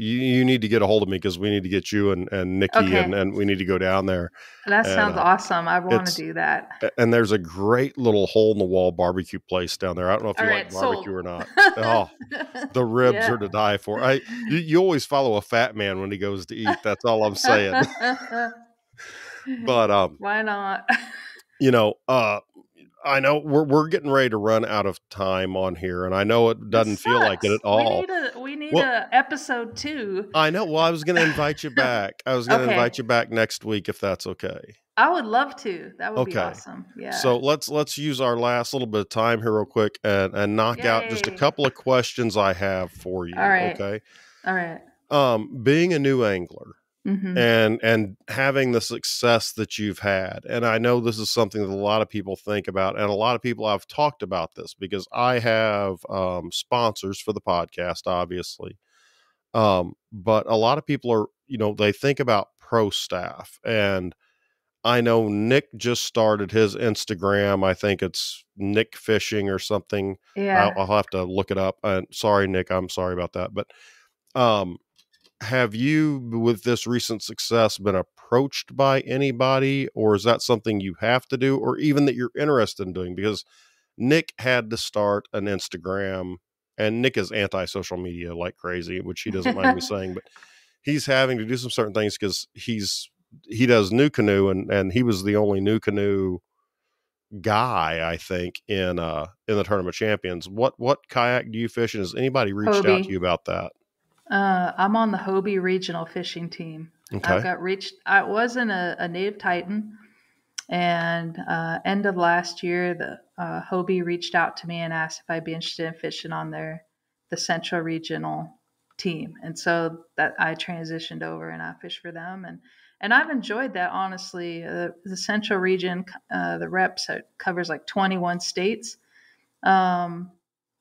S1: need to get a hold of me because we need to get you and Nikki
S2: Okay.
S1: and we need to go down there.
S2: That
S1: And
S2: sounds awesome. I want to
S1: it's
S2: do that.
S1: and there's a great little hole in the wall barbecue place down there. I don't know if
S2: All
S1: you
S2: right,
S1: like barbecue
S2: sold.
S1: or not. Oh, the ribs
S2: Yeah.
S1: are to die for. You always follow a fat man when he goes to eat. That's all I'm saying. But
S2: Why not?
S1: I know we're getting ready to run out of time on here, and I know it
S2: This
S1: doesn't feel like it
S2: sucks.
S1: at all.
S2: We need
S1: Well,
S2: a episode 2.
S1: I know. Well, I was going to invite you back. I was going to
S2: Okay.
S1: invite you back next week if that's okay.
S2: I would love to. That would be
S1: Okay.
S2: awesome. Yeah.
S1: So let's use our last little bit of time here real quick and knock out just a
S2: Yay.
S1: couple of questions I have for you.
S2: All right.
S1: Okay.
S2: All right.
S1: Being a new angler
S2: Mm-hmm.
S1: and having the success that you've had, and I know this is something that a lot of people think about, and a lot of people I've talked about this because I have sponsors for the podcast, obviously. But a lot of people are, they think about pro staff, and I know Nick just started his Instagram. I think it's Nick Fishing or something.
S2: Yeah.
S1: I'll have to look it up. Sorry, Nick. I'm sorry about that. But have you, with this recent success, been approached by anybody, or is that something you have to do, or even that you're interested in doing? Because Nick had to start an Instagram, and Nick is anti-social media like crazy, which he doesn't mind me saying, but he's having to do some certain things because he does new canoe, and he was the only new canoe guy, I think, in the Tournament Champions. What kayak do you fish, and has anybody reached out to you about that?
S2: I'm on the Hobie regional fishing team.
S1: Okay.
S2: I wasn't a native Titan. And end of last year, the Hobie reached out to me and asked if I'd be interested in fishing on the Central Regional team. And so that I transitioned over and I fish for them. And I've enjoyed that, honestly. The Central Region, the reps covers like 21 states. Um,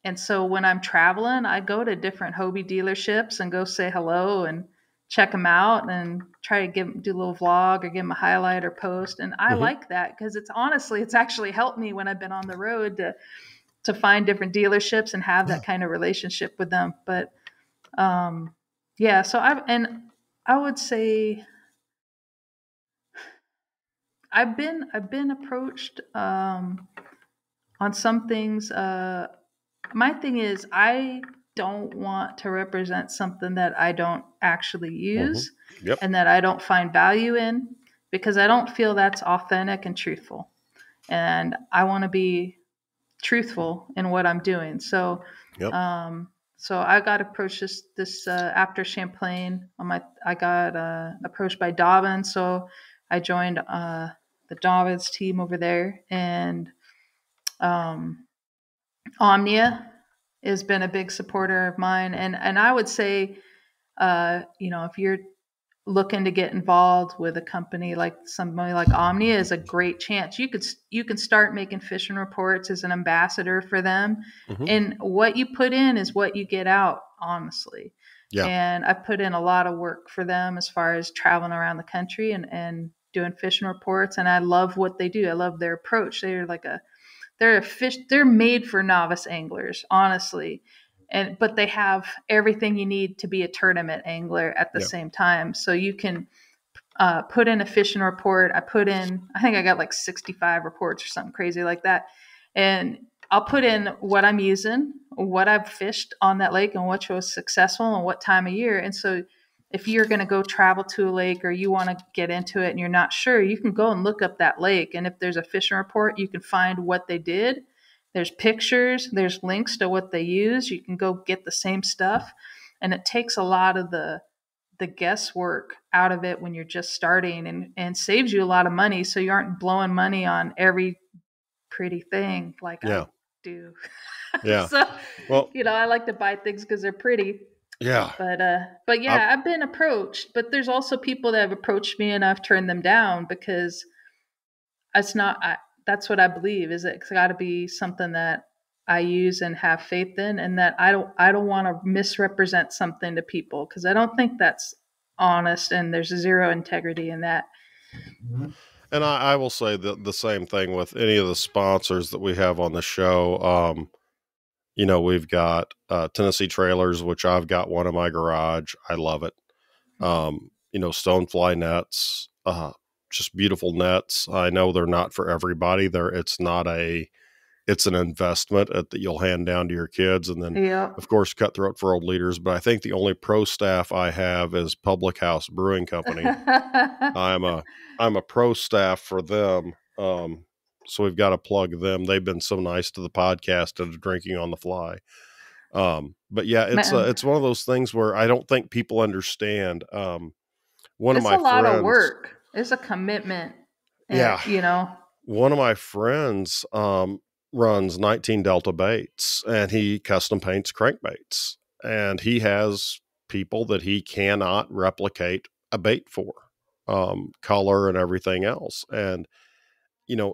S2: and so when I'm traveling, I go to different Hobie dealerships and go say hello and check them out and try to do a little vlog or give them a highlight or post. And I
S1: Mm-hmm.
S2: like that because it's actually helped me when I've been on the road to find different dealerships and have that kind of relationship with them. But yeah, so I would say I've been approached on some things. My thing is I don't want to represent something that I don't actually
S1: Mm-hmm.
S2: use
S1: Yep.
S2: and that I don't find value in, because I don't feel that's authentic and truthful. And I want to be truthful in what I'm doing.
S1: Yep.
S2: So I got approached this after Champlain. I got approached by Dobbin, so I joined the Dobbins team over there, and um, Omnia has been a big supporter of mine. And I would say, if you're looking to get involved with a company like somebody like Omnia, is a great chance. You can start making fishing reports as an ambassador for them,
S1: Mm-hmm.
S2: and what you put in is what you get out, honestly.
S1: Yeah.
S2: And I put in a lot of work for them as far as traveling around the country and doing fishing reports, and I love what they do. I love their approach. They're made for novice anglers, honestly. But they have everything you need to be a tournament angler at the
S1: Yeah.
S2: same time. So you can put in a fishing report. I think I got like 65 reports or something crazy like that. And I'll put in what I'm using, what I've fished on that lake, and what was successful and what time of year. And so if you're going to go travel to a lake or you want to get into it and you're not sure, you can go and look up that lake. And if there's a fishing report, you can find what they did. There's pictures, there's links to what they use. You can go get the same stuff. And it takes a lot of the guesswork out of it when you're just starting, and saves you a lot of money, so you aren't blowing money on every pretty thing like
S1: Yeah.
S2: I do.
S1: Yeah.
S2: So,
S1: Well,
S2: I like to buy things because they're pretty.
S1: yeah.
S2: But
S1: I,
S2: yeah, I've been approached, but there's also people that have approached me and I've turned them down because it's not. That's what I believe, is it's got to be something that I use and have faith in, and that I don't want to misrepresent something to people, because I don't think that's honest, and there's zero integrity in that.
S1: and I will say the same thing with any of the sponsors that we have on the show. We've got Tennessee Trailers, which I've got one in my garage. I love it. Stonefly nets, just beautiful nets. I know they're not for everybody. It's an investment that you'll hand down to your kids. And then,
S2: Yep.
S1: of course, Cutthroat for Old Leaders. But I think the only pro staff I have is Public House Brewing Company. I'm a pro staff for them. So we've got to plug them. They've been so nice to the podcast and drinking on the fly. But yeah, it's one of those things where I don't think people understand. One of
S2: It's
S1: my
S2: a lot of
S1: friends,
S2: work. It's a commitment.
S1: yeah, one of my friends, runs 19 Delta baits, and he custom paints crankbaits, and he has people that he cannot replicate a bait for, color and everything else. And,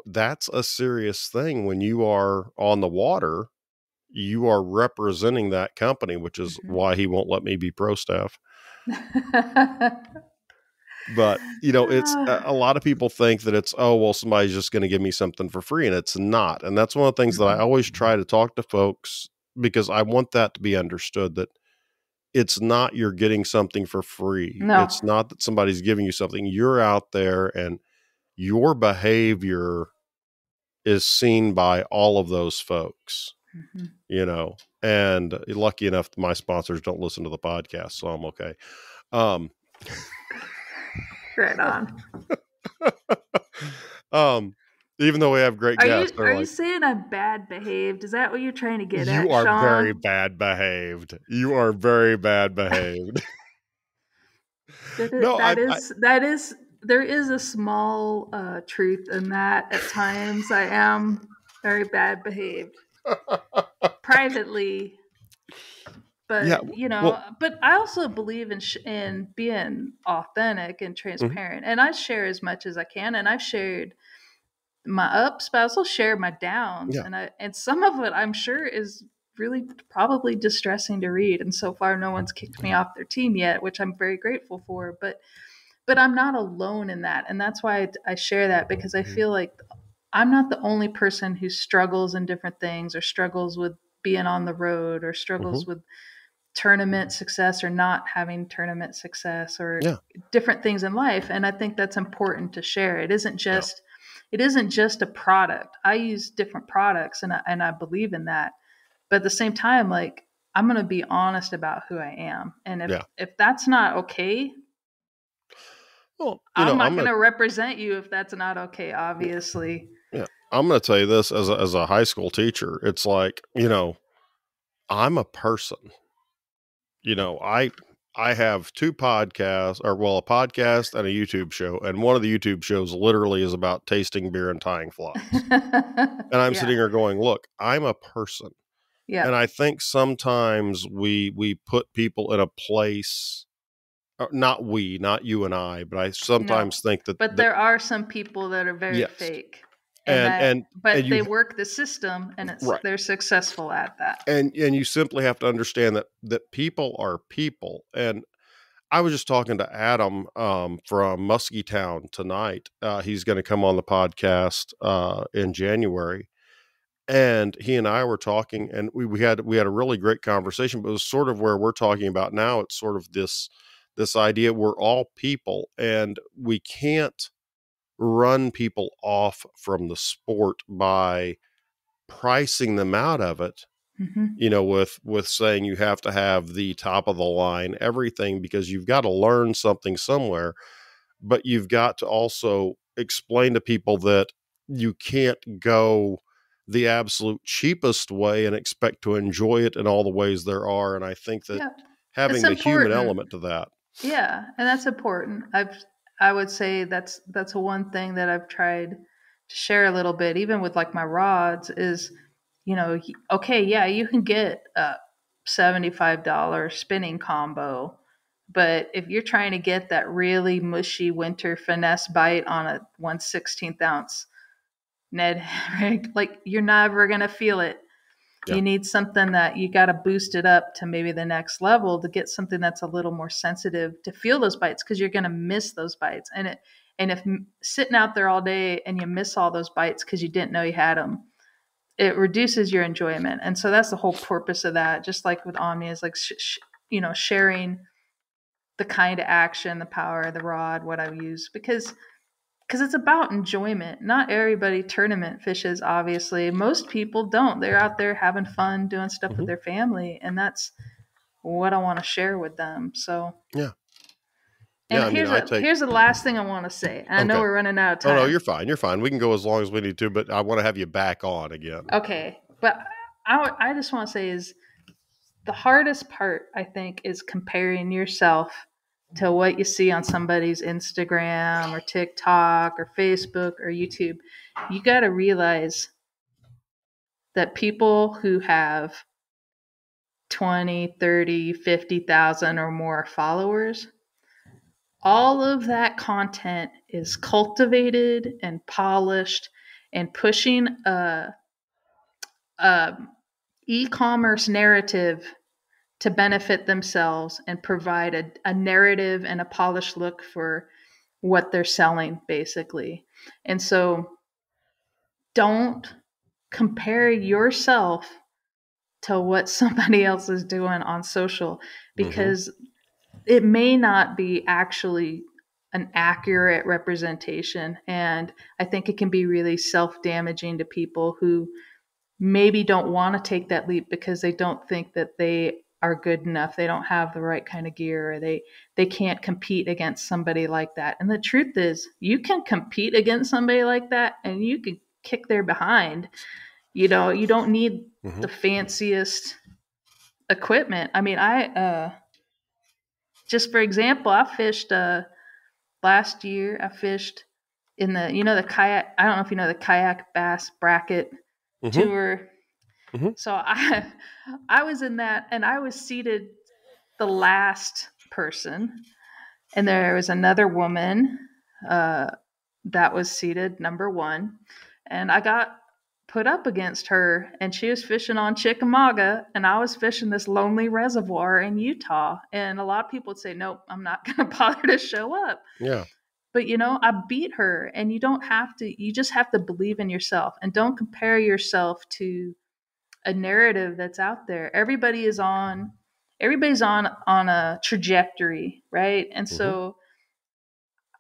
S1: that's a serious thing. When you are on the water, you are representing that company, which is why he won't let me be pro staff. But, it's a lot of people think that it's, oh, well, somebody's just going to give me something for free. And it's not. And that's one of the things that I always try to talk to folks, because I want that to be understood, that it's not you're getting something for free.
S2: No.
S1: It's not that somebody's giving you something. You're out there and your behavior is seen by all of those folks, and lucky enough, my sponsors don't listen to the podcast, so I'm okay.
S2: Right on.
S1: Even though we have great guests,
S2: Are you saying I'm bad behaved? Is that what you're trying to get at,
S1: you are
S2: Sean?
S1: very bad behaved. You are very bad behaved.
S2: That is there is a small truth in that. At times, I am very bad behaved privately,
S1: Yeah.
S2: but
S1: Well,
S2: but I also believe in being authentic and
S1: mhm,
S2: transparent, and I share as much as I can, and I've shared my ups, but I also share my downs,
S1: yeah.
S2: and some of it I'm sure is really probably distressing to read. And so far, no one's kicked me off their team yet, which I'm very grateful for. But I'm not alone in that, and that's why I share that, because I
S1: Mhm,
S2: feel like I'm not the only person who struggles in different things, or struggles with being on the road, or
S1: mhm,
S2: struggles with tournament success or not having tournament success, or
S1: yeah.
S2: different things in life. And I think that's important to share.
S1: Yeah.
S2: It isn't just a product. I use different products, and I believe in that. But at the same time, like, I'm going to be honest about who I am. And
S1: Yeah.
S2: if that's not okay,
S1: Well,
S2: I'm not
S1: I'm
S2: going
S1: gonna
S2: to represent you if that's not okay, obviously.
S1: yeah, I'm gonna tell you this as a high school teacher. It's like, I'm a person. I have two podcasts, or well, a podcast and a YouTube show, and one of the YouTube shows literally is about tasting beer and tying flies. And I'm
S2: Yeah.
S1: sitting here going, look, I'm a person.
S2: Yeah.
S1: And I think sometimes we put people in a place, not you and I, but I
S2: No.
S1: sometimes think that
S2: But
S1: that
S2: there are some people that are very
S1: yes.
S2: fake. And
S1: And
S2: that,
S1: and
S2: but
S1: you
S2: they work the system, and
S1: right.
S2: they're successful at that.
S1: And you simply have to understand that people are people. And I was just talking to Adam from Muskie Town tonight. He's going to come on the podcast in January, and he and I were talking, and we had a really great conversation. But it was sort of where we're talking about now. It's sort of this idea we're all people, and we can't run people off from the sport by pricing them out of it,
S2: Hmm.
S1: with saying you have to have the top of the line everything, because you've got to learn something somewhere, but you've got to also explain to people that you can't go the absolute cheapest way and expect to enjoy it in all the ways there are. And I think that
S2: Yeah. It's
S1: having the human
S2: important.
S1: element to that.
S2: Yeah, and that's important. I would say that's one thing that I've tried to share a little bit, even with like my rods, is okay, yeah, you can get a $75 spinning combo, but if you're trying to get that really mushy winter finesse bite on a 1/16 ounce Ned rig, like, you're never gonna feel it.
S1: Yeah.
S2: You need something that you got to boost it up to maybe the next level to get something that's a little more sensitive to feel those bites, because you're going to miss those bites. And if sitting out there all day and you miss all those bites because you didn't know you had them, it reduces your enjoyment. And so that's the whole purpose of that. Just like with Omni, is like sharing the kind of action, the power of the rod, what I use, because it's about enjoyment. Not everybody tournament fishes, obviously. Most people don't. They're out there having fun, doing stuff with
S1: Hmm.
S2: their family, and that's what I want to share with them. So,
S1: Yeah.
S2: and
S1: Yeah. I mean, I take,
S2: here's the last thing I want to say. And I know
S1: okay.
S2: we're running out of
S1: Oh no,
S2: time.
S1: you're fine. You're fine. We can go as long as we need to, but I want to have you back on again.
S2: Okay, but I just want to say is the hardest part, I think, is comparing yourself to what you see on somebody's Instagram or TikTok or Facebook or YouTube. You got to realize that people who have 20, 30, 50,000 or more followers, all of that content is cultivated and polished and pushing a e-commerce narrative to benefit themselves and provide a narrative and a polished look for what they're selling, basically. And so don't compare yourself to what somebody else is doing on social,
S1: Hmm.
S2: because it may not be actually an accurate representation. And I think it can be really self-damaging to people who maybe don't want to take that leap because they don't think that they are good enough, they don't have the right kind of gear, or they can't compete against somebody like that. And the truth is, you can compete against somebody like that and you can kick their behind. You don't need
S1: Hmm.
S2: the fanciest equipment. I mean, I just for example, I fished last year I fished in the the kayak. I don't know if you know the kayak bass bracket
S1: Mm-hmm.
S2: tour.
S1: Mm-hmm.
S2: So I was in that, and I was seated the last person, and there was another woman uh, that was seated number one, and I got put up against her, and she was fishing on Chickamauga, and I was fishing this lonely reservoir in Utah. And a lot of people would say, "Nope, I'm not going to bother to show up."
S1: Yeah.
S2: But I beat her, and you don't have to. You just have to believe in yourself, and don't compare yourself to a narrative that's out there. Everybody's on a trajectory, right? And
S1: Mm-hmm.
S2: so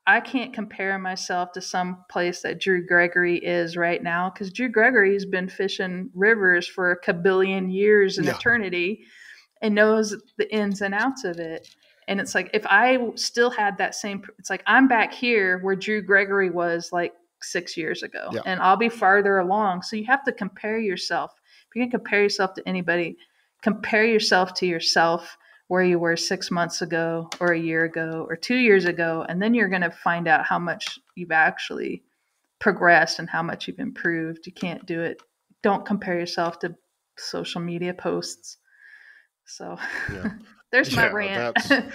S2: I can't compare myself to some place that Drew Gregory is right now, because Drew Gregory's been fishing rivers for a kabillion years in
S1: Yeah.
S2: eternity and knows the ins and outs of it. And it's like, if I still had that same, it's like I'm back here where Drew Gregory was like 6 years ago,
S1: Yeah.
S2: and I'll be farther along. So you have to compare yourself. If you can compare yourself to anybody, compare yourself to yourself where you were 6 months ago or a year ago or 2 years ago. And then you're going to find out how much you've actually progressed and how much you've improved. You can't do it. Don't compare yourself to social media posts. So
S1: Yeah.
S2: there's my
S1: Yeah.
S2: rant.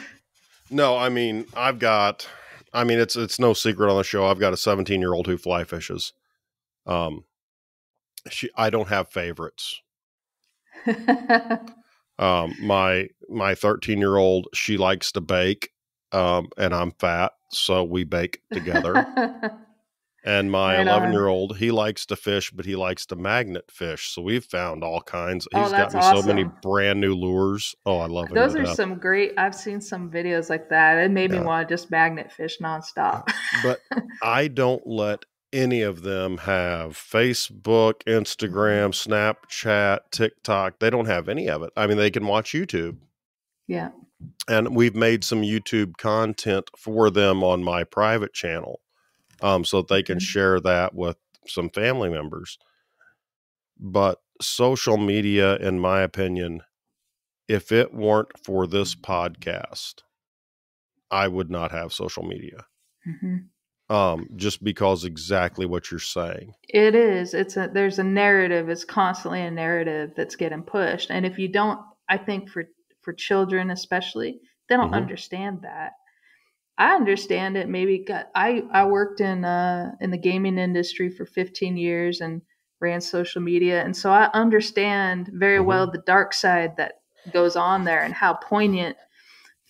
S1: No, I mean, it's no secret on the show. I've got a 17-year-old who fly fishes. I don't have favorites. My 13-year-old, she likes to bake, and I'm fat, so we bake together. And my
S2: Right on.
S1: 11-year-old, he likes to fish, but he likes to magnet fish. So we've found all kinds.
S2: Oh,
S1: He's got
S2: that's
S1: me so many
S2: awesome.
S1: brand new lures. Oh, I love him to
S2: Those are
S1: death.
S2: some great, I've seen some videos like that. It made me
S1: Yeah.
S2: want to just magnet fish nonstop.
S1: But I don't let any of them have Facebook, Instagram, Snapchat, TikTok. They don't have any of it. I mean, they can watch YouTube.
S2: Yeah.
S1: And we've made some YouTube content for them on my private channel, so that they can share that with some family members. But social media, in my opinion, if it weren't for this podcast, I would not have social media. Just because exactly what you're saying.
S2: It is. There's a narrative. It's constantly a narrative that's getting pushed. And if you don't, I think for children especially, they don't understand that. I understand it. Maybe I worked in the gaming industry for 15 years and ran social media, and so I understand very well the dark side that goes on there and how poignant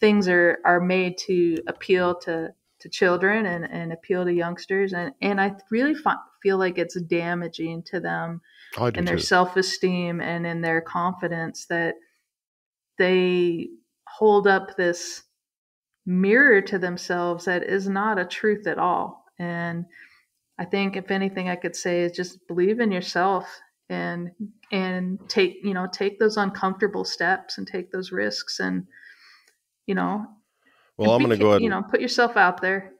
S2: things are made to appeal to children and appeal to youngsters, and I really feel like it's damaging to them
S1: I do
S2: and their
S1: too.
S2: self-esteem and in their confidence, that they hold up this mirror to themselves that is not a truth at all. And I think, if anything I could say, is just believe in yourself and take those uncomfortable steps and take those risks, and you know
S1: Well,
S2: and
S1: I'm going to go ahead and
S2: put yourself out there.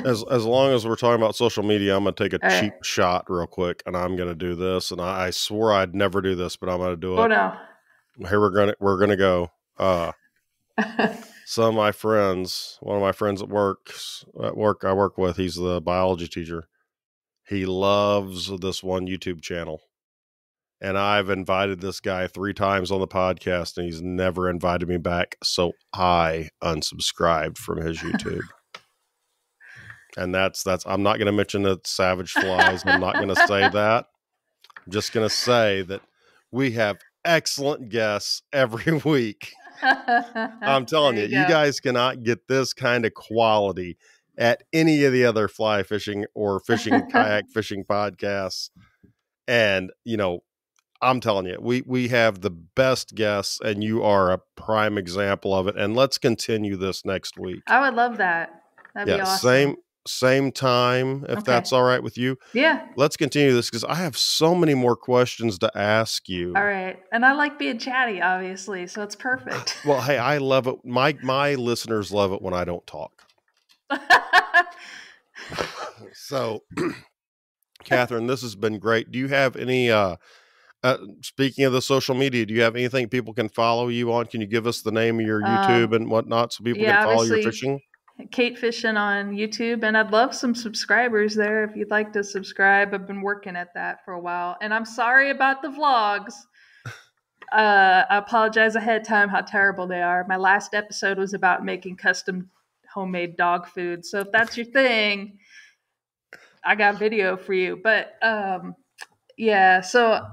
S1: as long as we're talking about social media, I'm going to take a
S2: All
S1: cheap
S2: right.
S1: shot real quick, and I'm going to do this. And I swore I'd never do this, but I'm going to do it.
S2: Oh no.
S1: Here we're going to go. Some of my friends, one of my friends at work I work with, he's the biology teacher. He loves this one YouTube channel. And I've invited this guy 3 times on the podcast, and he's never invited me back. So I unsubscribed from his YouTube. And that's I'm not going to mention the savage flies. I'm not going to say that. I'm just going to say that we have excellent guests every week. I'm telling you guys cannot get this kind of quality at any of the other fly fishing or kayak fishing podcasts. And, I'm telling you, we have the best guests, and you are a prime example of it. And let's continue this next week.
S2: I would love that. That'd be
S1: Yeah,
S2: awesome.
S1: same time, if that's all right with you.
S2: Yeah.
S1: Let's continue this, because I have so many more questions to ask you.
S2: All right. And I like being chatty, obviously, so it's perfect.
S1: Well, hey, I love it. My listeners love it when I don't talk. So, Kathrine, this has been great. Do you have any speaking of the social media, do you have anything people can follow you on? Can you give us the name of your YouTube and whatnot so people can follow your fishing?
S2: Kate Fishing on YouTube, and I'd love some subscribers there if you'd like to subscribe. I've been working at that for a while, and I'm sorry about the vlogs. I apologize ahead of time how terrible they are. My last episode was about making custom homemade dog food, so if that's your thing, I got video for you. But yeah, so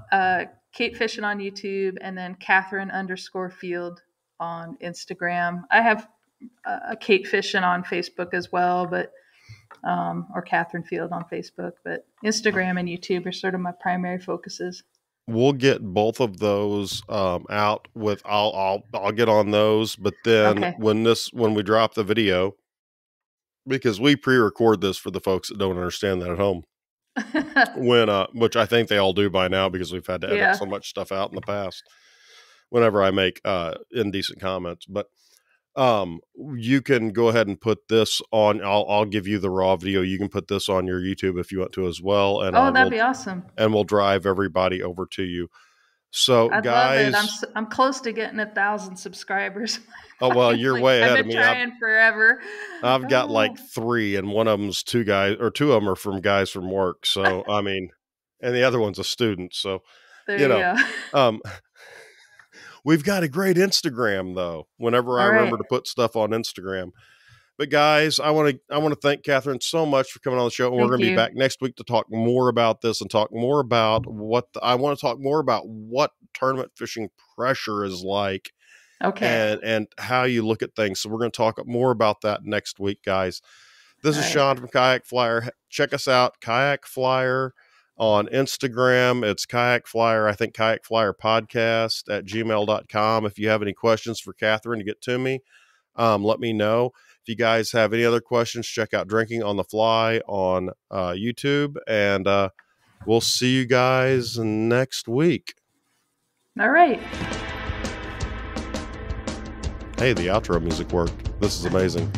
S2: Kate Fishing on YouTube, and then Kathrine_Field on Instagram. I have a Kate Fishing on Facebook as well, but or Kathrine Field on Facebook, but Instagram and YouTube are sort of my primary focuses.
S1: We'll get both of those out with I'll get on those, but then
S2: Okay.
S1: when we drop the video, because we pre-record this for the folks that don't understand that at home. When which I think they all do by now because we've had to edit so much stuff out in the past whenever I make indecent comments. But you can go ahead and put this on. I'll give you the raw video. You can put this on your YouTube if you want to as well. And
S2: that'd be awesome.
S1: And we'll drive everybody over to you. So
S2: I'd
S1: guys,
S2: love it. I'm close to getting 1,000 subscribers.
S1: Oh, well, you're way ahead of me.
S2: I've been trying forever.
S1: I've got like 3, and one of them's 2 guys, or 2 of them are from guys from work. So, I mean, and the other one's a student. So,
S2: there you
S1: go. We've got a great Instagram though. Whenever I remember to put stuff on Instagram. But guys, I want to thank Kathrine so much for coming on the show. And we're going to be back next week to talk more about this and talk more about I want to talk more about what tournament fishing pressure is like.
S2: Okay.
S1: And how you look at things. So we're going to talk more about that next week, guys. This is Sean from Kayak Flyer. Check us out, Kayak Flyer on Instagram. It's Kayak Flyer, I think Kayak Flyer Podcast at gmail.com. If you have any questions for Kathrine to get to me, let me know. If you guys have any other questions, check out Drinking on the Fly on YouTube. And we'll see you guys next week.
S2: All right.
S1: Hey, the outro music worked. This is amazing.